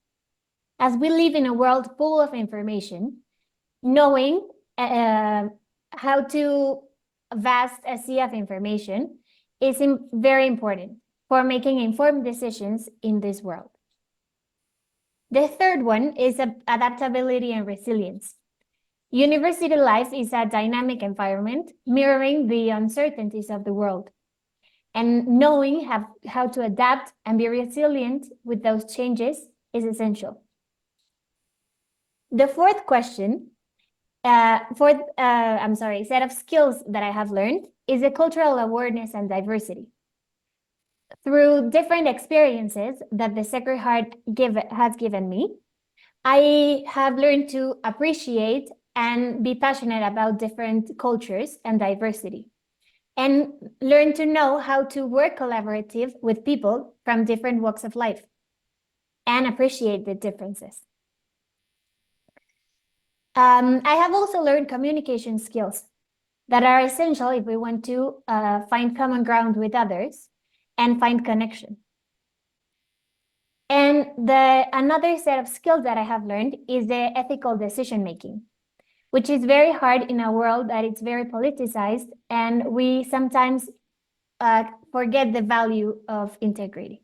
As we live in a world full of information, knowing how to vast a sea of information is very important for making informed decisions in this world. The third one is adaptability and resilience. University life is a dynamic environment mirroring the uncertainties of the world. And knowing how to adapt and be resilient with those changes is essential. The fourth question, set of skills that I have learned is the cultural awareness and diversity. Through different experiences that the Sacred Heart has given me, I have learned to appreciate and be passionate about different cultures and diversity, and learn to know how to work collaborative with people from different walks of life and appreciate the differences. I have also learned communication skills that are essential if we want to find common ground with others and find connection. And another set of skills that I have learned is the ethical decision making, which is very hard in a world that it's very politicized, and we sometimes forget the value of integrity.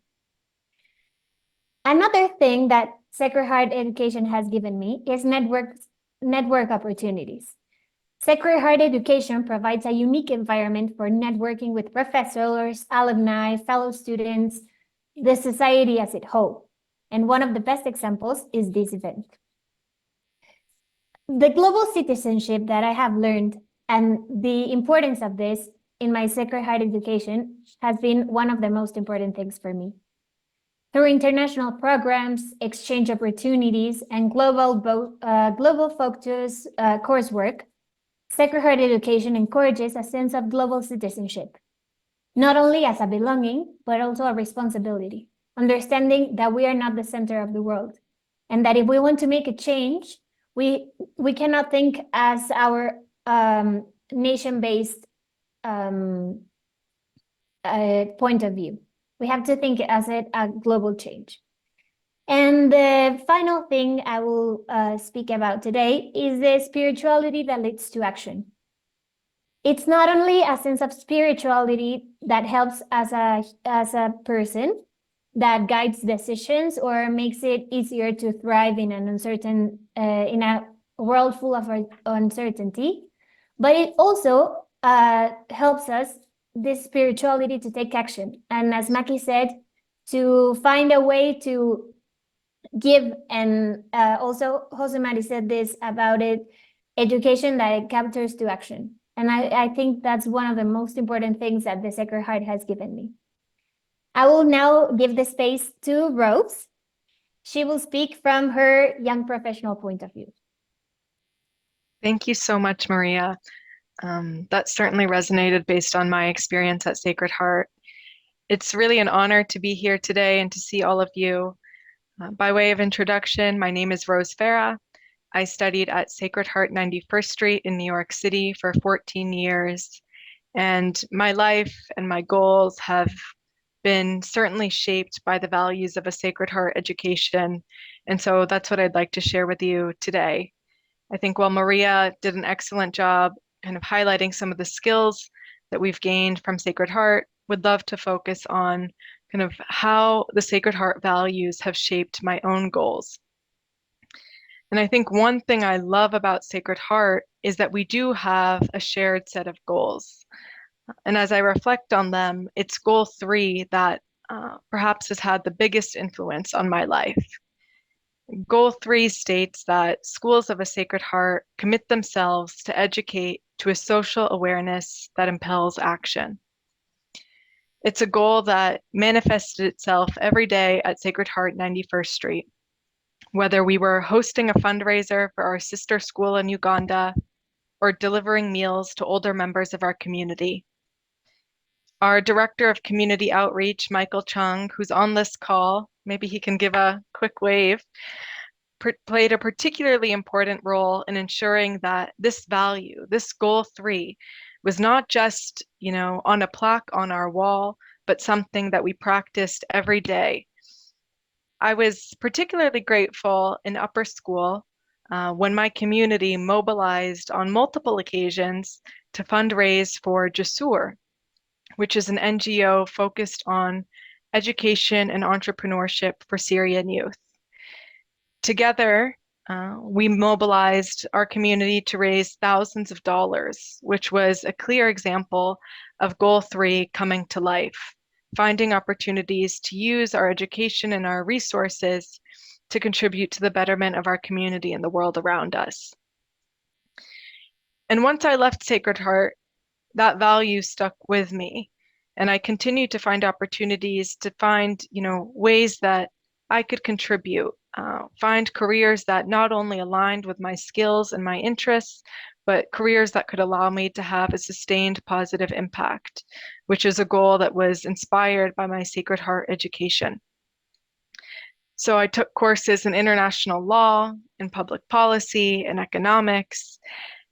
Another thing that Sacred Heart education has given me is network opportunities. Sacred Heart education provides a unique environment for networking with professors, alumni, fellow students, the society as a whole. And one of the best examples is this event. The global citizenship that I have learned and the importance of this in my Sacred Heart education has been one of the most important things for me. Through international programs, exchange opportunities, and global focus coursework, Sacred Heart education encourages a sense of global citizenship, not only as a belonging, but also a responsibility, understanding that we are not the center of the world, and that if we want to make a change, we cannot think as our nation-based point of view. We have to think as a global change. And the final thing I will speak about today is the spirituality that leads to action. It's not only a sense of spirituality that helps as a person, that guides decisions or makes it easier to thrive in an uncertain, in a world full of uncertainty, but it also helps us, this spirituality, to take action. And as Maki said, to find a way to give, and also Josemari said this about it, education that captures to action. And I think that's one of the most important things that the Sacred Heart has given me. I will now give the space to Rose. She will speak from her young professional point of view. Thank you so much, Maria. That certainly resonated based on my experience at Sacred Heart. It's really an honor to be here today and to see all of you. By way of introduction, my name is Rose Farah. I studied at Sacred Heart 91st Street in New York City for 14 years. And my life and my goals have been certainly shaped by the values of a Sacred Heart education. And so that's what I'd like to share with you today. I think while Maria did an excellent job kind of highlighting some of the skills that we've gained from Sacred Heart, would love to focus on kind of how the Sacred Heart values have shaped my own goals. And I think one thing I love about Sacred Heart is that we do have a shared set of goals. And as I reflect on them, it's goal 3 that perhaps has had the biggest influence on my life. Goal 3 states that schools of a Sacred Heart commit themselves to educate to a social awareness that impels action. It's a goal that manifested itself every day at Sacred Heart 91st Street. Whether we were hosting a fundraiser for our sister school in Uganda or delivering meals to older members of our community. Our Director of Community Outreach, Michael Chung, who's on this call, maybe he can give a quick wave, played a particularly important role in ensuring that this value, this goal 3, was not just, on a plaque on our wall, but something that we practiced every day. I was particularly grateful in upper school when my community mobilized on multiple occasions to fundraise for Jasur, which is an NGO focused on education and entrepreneurship for Syrian youth. Together, we mobilized our community to raise thousands of dollars, which was a clear example of Goal 3 coming to life, finding opportunities to use our education and our resources to contribute to the betterment of our community and the world around us. And once I left Sacred Heart, that value stuck with me. And I continued to find opportunities to find, ways that I could contribute, find careers that not only aligned with my skills and my interests, but careers that could allow me to have a sustained positive impact, which is a goal that was inspired by my Sacred Heart education. So I took courses in international law, in public policy, and economics.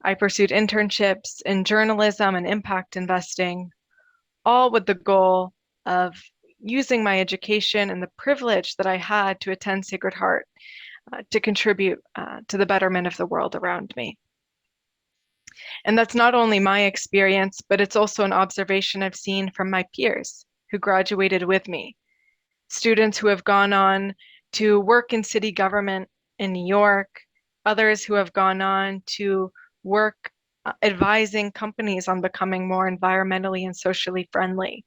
I pursued internships in journalism and impact investing, all with the goal of using my education and the privilege that I had to attend Sacred Heart to contribute to the betterment of the world around me. And that's not only my experience, but it's also an observation I've seen from my peers who graduated with me. Students who have gone on to work in city government in New York, others who have gone on to work advising companies on becoming more environmentally and socially friendly.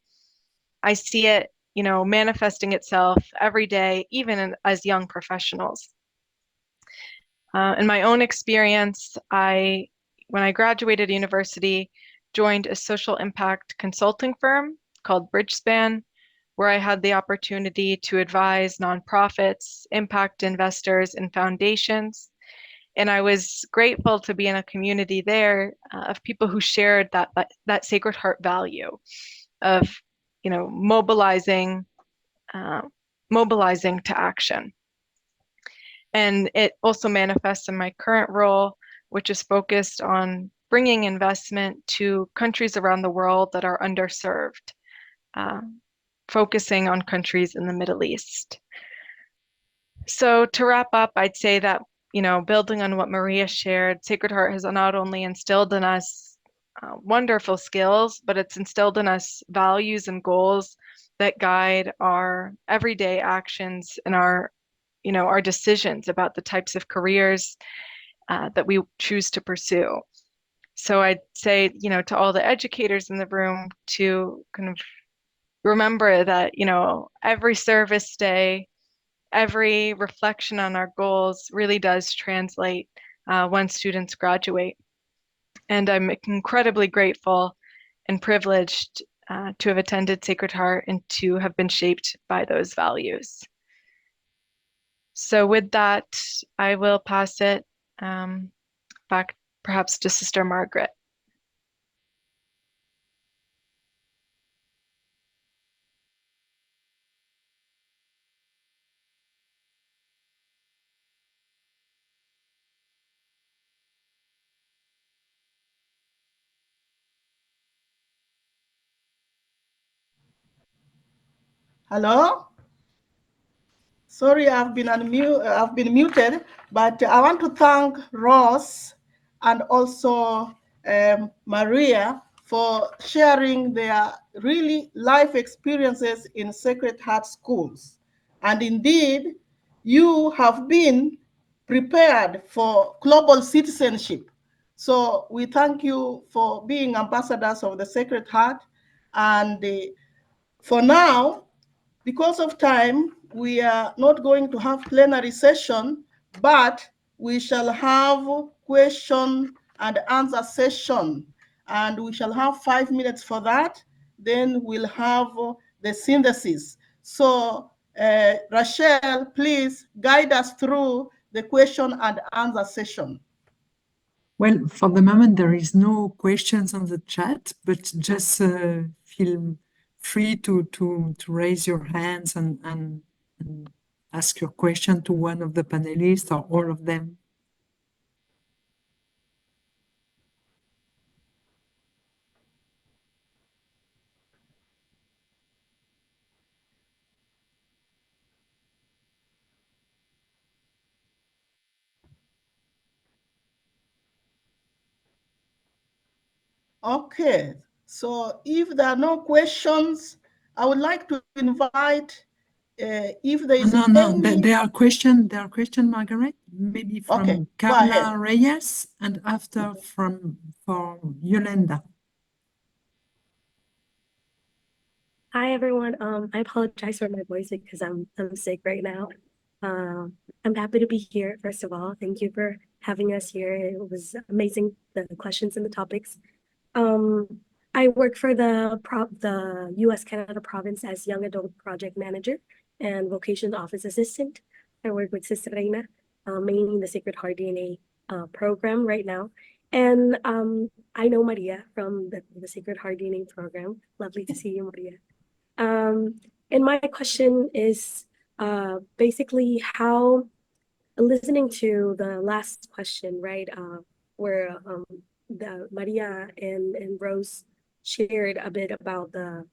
I see it, manifesting itself every day, even as young professionals. In my own experience, when I graduated university, joined a social impact consulting firm called Bridgespan, where I had the opportunity to advise nonprofits, impact investors, and foundations. And I was grateful to be in a community there of people who shared that Sacred Heart value of, mobilizing to action. And it also manifests in my current role, which is focused on bringing investment to countries around the world that are underserved, focusing on countries in the Middle East. So to wrap up, I'd say that, building on what Maria shared, Sacred Heart has not only instilled in us wonderful skills, but it's instilled in us values and goals that guide our everyday actions and our decisions about the types of careers that we choose to pursue. So I'd say, to all the educators in the room to kind of remember that, every service day, every reflection on our goals really does translate when students graduate. And I'm incredibly grateful and privileged to have attended Sacred Heart and to have been shaped by those values. So with that, I will pass it back perhaps to Sister Margaret. Hello? Sorry, I've been muted, but I want to thank Ross and also Maria for sharing their really life experiences in Sacred Heart schools. And indeed, you have been prepared for global citizenship. So we thank you for being ambassadors of the Sacred Heart. And for now, because of time, we are not going to have plenary session, but we shall have question and answer session. And we shall have 5 minutes for that. Then we'll have the synthesis. So Rachel, please guide us through the question and answer session. Well, for the moment, there is no questions on the chat, but just feel free to raise your hands and ask your question to one of the panelists or all of them. Okay, so if there are no questions, I would like to invite if there is No, any... there are questions, Margaret, maybe from Okay, go Carla ahead. Reyes and after for Yolanda. Hi everyone. I apologize for my voice because I'm sick right now. I'm happy to be here. First of all, thank you for having us here. It was amazing, the questions and the topics. I work for the U.S. Canada province as Young Adult Project Manager and Vocations Office Assistant. I work with Sister Reina, mainly in the Sacred Heart DNA program right now. And I know Maria from the Sacred Heart DNA program. Lovely to see you, Maria. And my question is basically how, listening to the last question, right, where the Maria and Rose shared a bit about the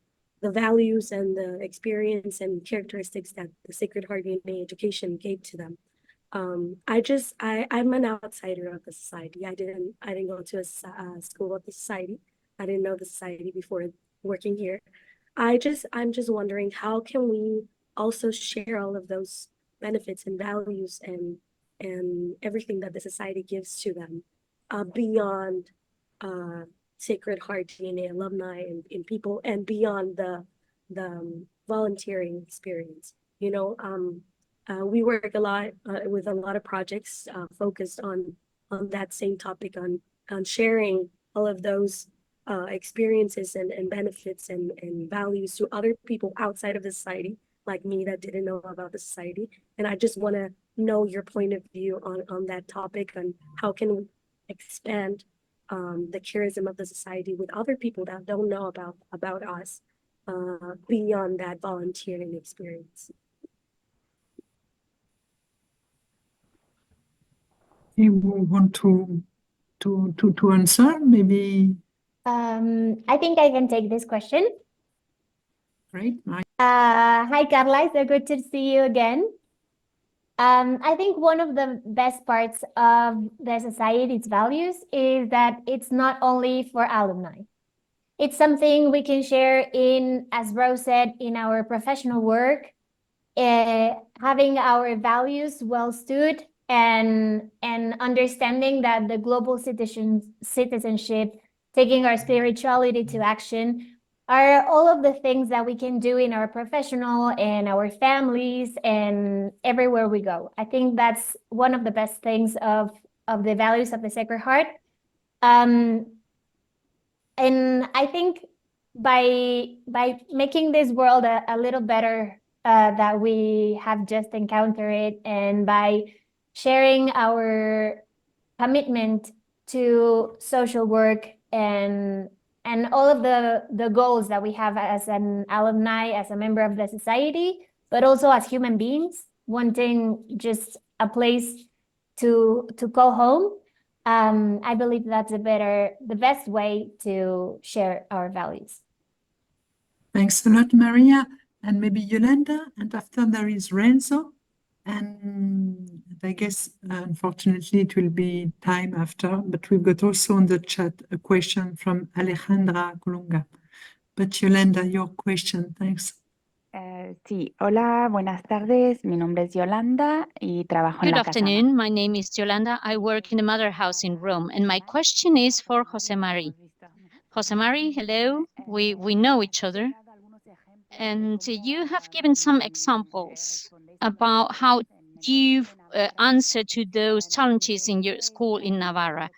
values and the experience and characteristics that the Sacred Heart DNA education gave to them. I'm an outsider of the society. I didn't go to a school of the society. I didn't know the society before working here. I'm just wondering, how can we also share all of those benefits and values and everything that the society gives to them beyond Sacred Heart DNA alumni and people, and beyond the volunteering experience. You know, we work a lot with a lot of projects focused on that same topic, on sharing all of those experiences and benefits and values to other people outside of the society, like me, that didn't know about the society. And I just want to know your point of view on that topic, and how can we expand the charism of the society with other people that don't know about us beyond that volunteering experience. You want to answer, maybe? I think I can take this question. Great. Hi, Carla. It's so good to see you again. I think one of the best parts of the society's values is that it's not only for alumni. It's something we can share in, as Rose said, in our professional work, having our values well stood, and understanding that the global citizenship, taking our spirituality to action, are all of the things that we can do in our professional and our families and everywhere we go. I think that's one of the best things of the values of the Sacred Heart. And I think by making this world a little better that we have just encountered, and by sharing our commitment to social work and all of the goals that we have as an alumni, as a member of the society, but also as human beings, wanting just a place to go home. I believe that's the best way to share our values. Thanks a lot, Maria. and maybe Yolanda, and after there is Renzo. And I guess, unfortunately, it will be time after, but we've got also on the chat a question from Alejandra Colunga. But Yolanda, your question, thanks. Sí, hola, buenas tardes. Mi nombre es Yolanda y trabajo en Good la Casa afternoon. My name is Yolanda. I work in the Mother House in Rome, and my question is for Jose Mari. Jose Mari, hello. We know each other, and you have given some examples about how you answer to those challenges in your school in Navarra.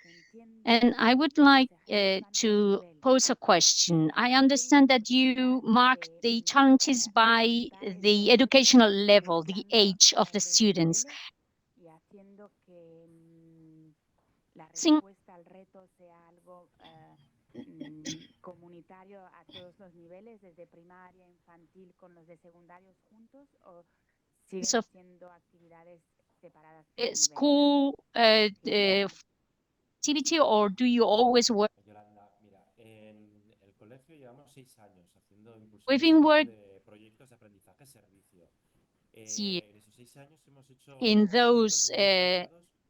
And I would like to pose a question. I understand that you mark the challenges by the educational level, the age of the students. y haciendo que la Sing- respuesta al reto sea algo comunitario a todos los niveles, desde primaria, infantil, con los de secundarios juntos, o siguen So, siendo actividades separadas por nivel? school activity, or do you always work? Yolanda, mira, en el colegio llevamos 6 años haciendo We've been impulsando de proyectos de aprendizaje servicio. En esos 6 años hemos hecho in those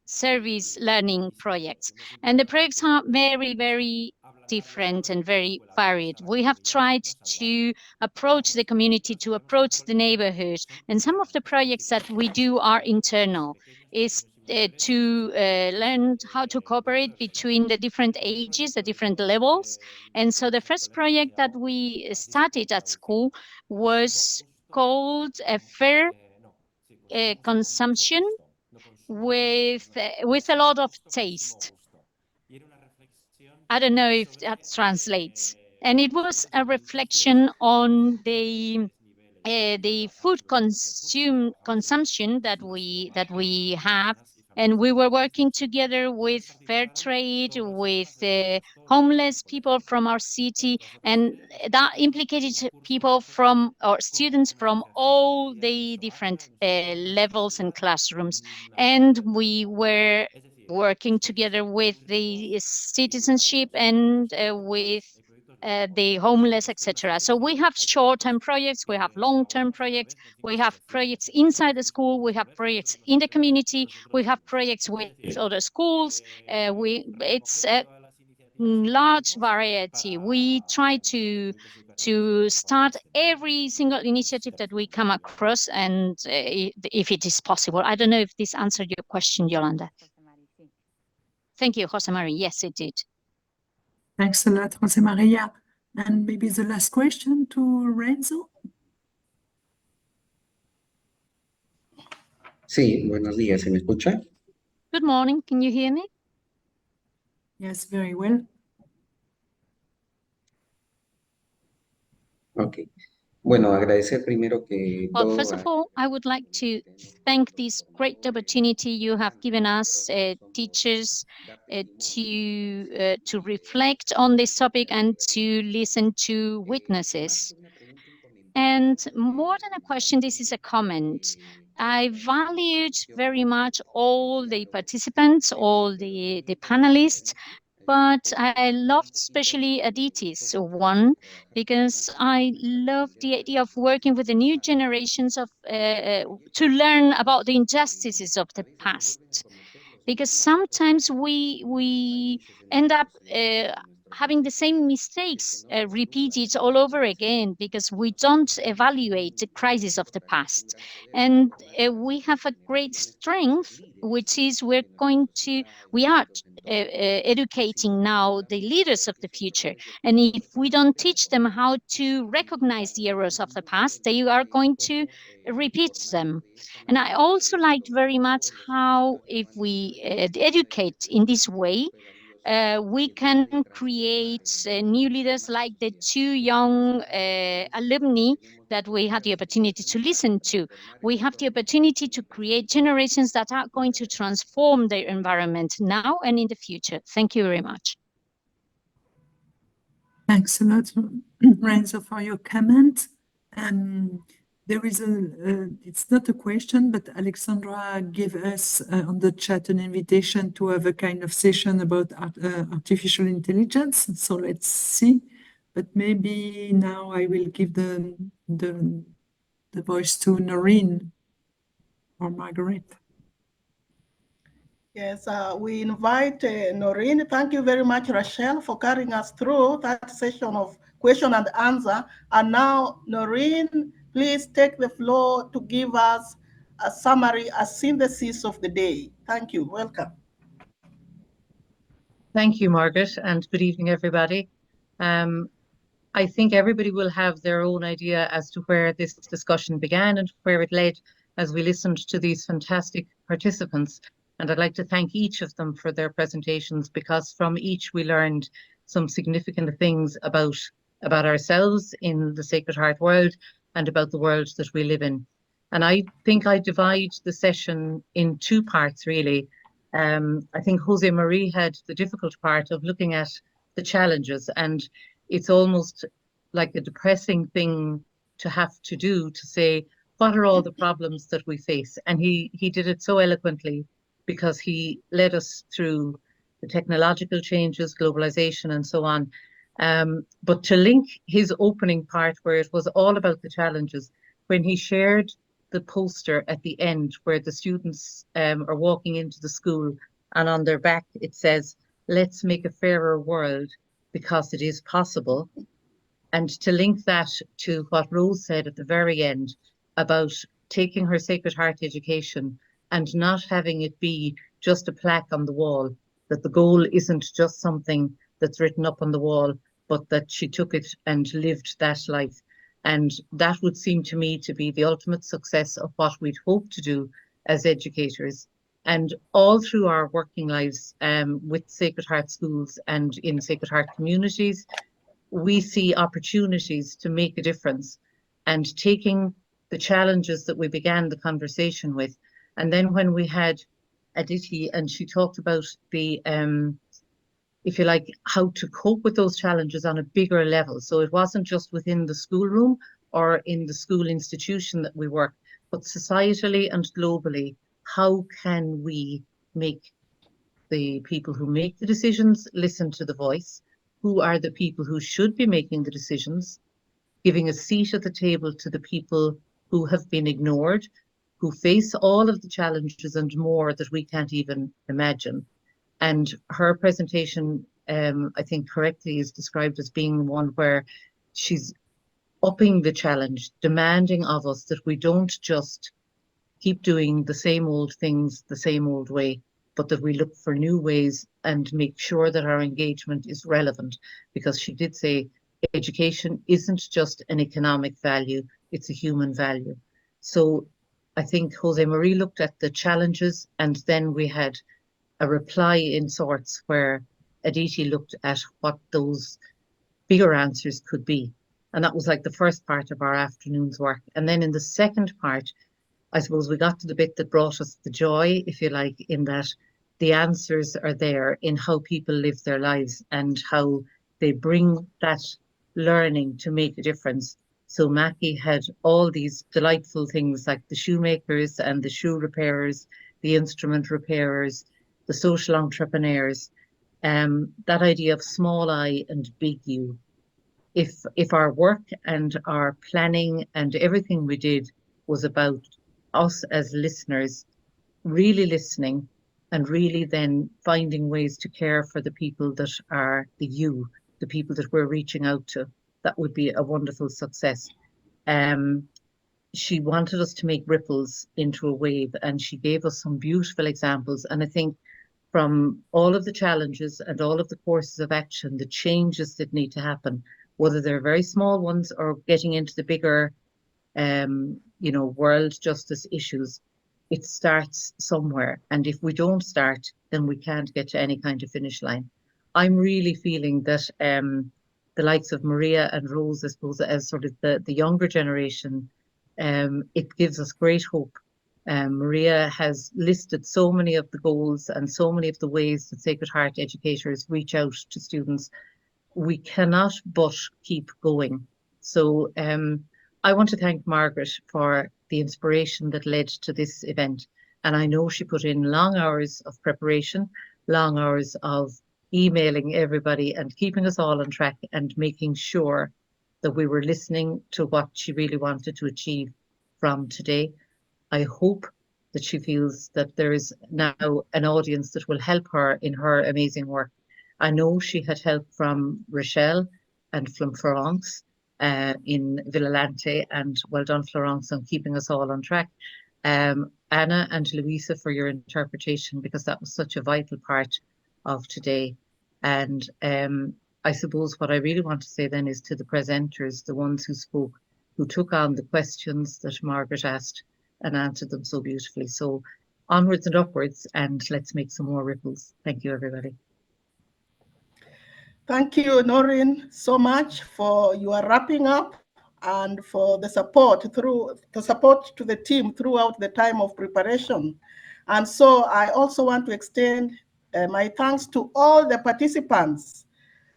service learning projects. And the projects are very, very different and very varied. We have tried to approach the community, to approach the neighborhood. And some of the projects that we do are internal, is to learn how to cooperate between the different ages, the different levels. And so the first project that we started at school was called a fair consumption with a lot of taste. I don't know if that translates. And it was a reflection on the food consumption that we have. And we were working together with fair trade, with homeless people from our city, and that implicated people from, or students from all the different levels and classrooms. And we were working together with the citizenship and with the homeless, etc. So we have short-term projects, we have long-term projects, we have projects inside the school, we have projects in the community, we have projects with other schools. It's a large variety. We try to start every single initiative that we come across, and if it is possible. I don't know if this answered your question, Yolanda. Thank you, Jose Mari. Yes, it did. Thanks a lot, Jose Maria. And maybe the last question to Renzo. Sí, buenos días, ¿se me escucha? Good morning. Can you hear me? Yes, very well. Ok. Bueno, agradecer primero que Well, todo first of all, I would like to thank this great opportunity you have given us, teachers, to reflect on this topic and to listen to witnesses. And more than a question, this is a comment. I valued very much all the participants, all the panelists, but I loved especially Aditi's one, because I love the idea of working with the new generations of to learn about the injustices of the past. Because sometimes we end up having the same mistakes repeated all over again, because we don't evaluate the crisis of the past. And we have a great strength, which is we are educating now the leaders of the future. And if we don't teach them how to recognize the errors of the past, they are going to repeat them. And I also liked very much how, if we educate in this way, we can create new leaders like the 2 young alumni that we had the opportunity to listen to. We have the opportunity to create generations that are going to transform their environment now and in the future. Thank you very much. Thanks a lot, Renzo, for your comment. There is it's not a question, but Alexandra gave us on the chat an invitation to have a kind of session about artificial intelligence. So let's see. But maybe now I will give the the voice to Noreen or Margaret. Yes, we invite Noreen. Thank you very much, Rachel, for carrying us through that session of question and answer. And now, Noreen, please take the floor to give us a summary, a synthesis of the day. Thank you. Welcome. Thank you, Margaret, and good evening, everybody. I think everybody will have their own idea as to where this discussion began and where it led as we listened to these fantastic participants. And I'd like to thank each of them for their presentations, because from each we learned some significant things about ourselves in the Sacred Heart world and about the world that we live in. And I think I divide the session in two parts, really. I think Jose Marie had the difficult part of looking at the challenges, and it's almost like a depressing thing to have to do, to say, what are all the problems that we face? And he did it so eloquently, because he led us through the technological changes, globalization, and so on. But to link his opening part, where it was all about the challenges, when he shared the poster at the end where the students are walking into the school, and on their back it says, "Let's make a fairer world because it is possible." And to link that to what Rose said at the very end about taking her Sacred Heart education and not having it be just a plaque on the wall, that the goal isn't just something that's written up on the wall, but that she took it and lived that life. And that would seem to me to be the ultimate success of what we'd hope to do as educators. And all through our working lives with Sacred Heart schools and in Sacred Heart communities, we see opportunities to make a difference, and taking the challenges that we began the conversation with. And then when we had Aditi, and she talked about the, if you like, how to cope with those challenges on a bigger level. So it wasn't just within the schoolroom or in the school institution that we work, but societally and globally, how can we make the people who make the decisions listen to the voice? Who are the people who should be making the decisions? Giving a seat at the table to the people who have been ignored, who face all of the challenges and more that we can't even imagine. And her presentation, I think correctly, is described as being one where she's upping the challenge, demanding of us that we don't just keep doing the same old things the same old way, but that we look for new ways and make sure that our engagement is relevant. Because she did say education isn't just an economic value, it's a human value. So I think Jose Marie looked at the challenges, and then we had a reply in sorts where Aditi looked at what those bigger answers could be. And that was like the first part of our afternoon's work. And then in the second part, I suppose we got to the bit that brought us the joy, if you like, in that the answers are there in how people live their lives and how they bring that learning to make a difference. So Mackie had all these delightful things like the shoemakers and the shoe repairers, the instrument repairers, the social entrepreneurs, that idea of small I and big U. If our work and our planning and everything we did was about us as listeners really listening and really then finding ways to care for the people that are the you, the people that we're reaching out to, that would be a wonderful success. She wanted us to make ripples into a wave, and she gave us some beautiful examples. And I think from all of the challenges and all of the courses of action, the changes that need to happen, whether they're very small ones or getting into the bigger world justice issues, it starts somewhere. And if we don't start, then we can't get to any kind of finish line. I'm really feeling that the likes of Maria and Rose, I suppose, as sort of the younger generation, it gives us great hope. Maria has listed so many of the goals and so many of the ways that Sacred Heart educators reach out to students. We cannot but keep going. So I want to thank Margaret for the inspiration that led to this event. And I know she put in long hours of preparation, long hours of emailing everybody and keeping us all on track and making sure that we were listening to what she really wanted to achieve. from today. I hope that she feels that there is now an audience that will help her in her amazing work. I know she had help from Rochelle and from Florence in Villalante, and well done, Florence, on keeping us all on track. Anna and Louisa for your interpretation, because that was such a vital part of today. And I suppose what I really want to say then is to the presenters, the ones who spoke, who took on the questions that Margaret asked and answered them so beautifully. So onwards and upwards, and let's make some more ripples. Thank you, everybody. Thank you, Noreen, so much for your wrapping up and for the support to the team throughout the time of preparation. And so I also want to extend my thanks to all the participants,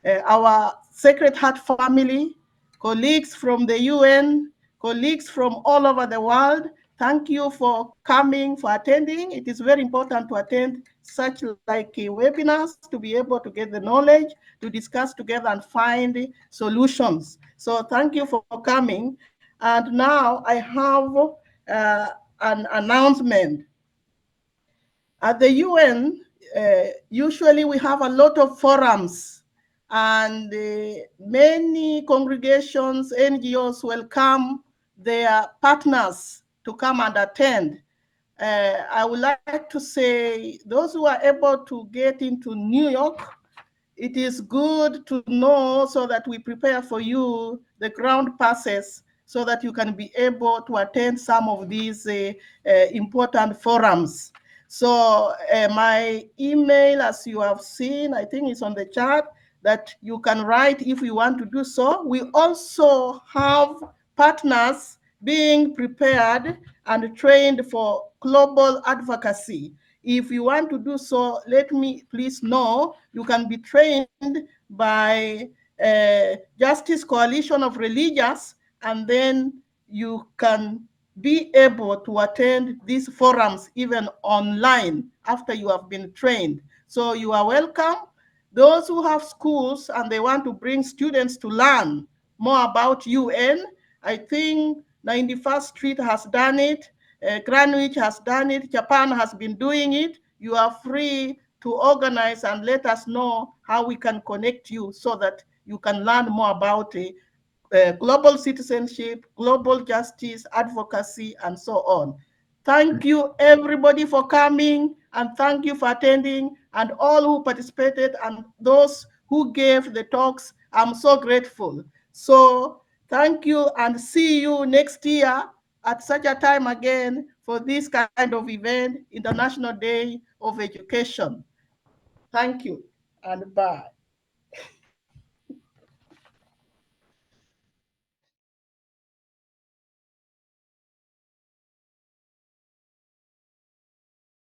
our Sacred Heart family, colleagues from the UN, colleagues from all over the world. Thank you for coming, for attending. It is very important to attend such webinars to be able to get the knowledge, to discuss together and find solutions. So thank you for coming. And now I have an announcement. At the UN, usually we have a lot of forums, and many congregations, NGOs welcome their partners to come and attend. I would like to say, those who are able to get into New York, it is good to know so that we prepare for you the ground passes so that you can be able to attend some of these important forums. So my email, as you have seen, I think it's on the chat, that you can write if you want to do so. We also have partners being prepared and trained for global advocacy. If you want to do so, let me please know. You can be trained by Justice Coalition of Religious, and then you can be able to attend these forums even online after you have been trained. So you are welcome. Those who have schools and they want to bring students to learn more about UN, I think 91st Street has done it, Greenwich has done it, Japan has been doing it. You are free to organize and let us know how we can connect you so that you can learn more about global citizenship, global justice, advocacy, and so on. Thank you, everybody, for coming, and thank you for attending, and all who participated, and those who gave the talks. I'm so grateful. So thank you, and see you next year at such a time again for this kind of event, International Day of Education. Thank you, and bye.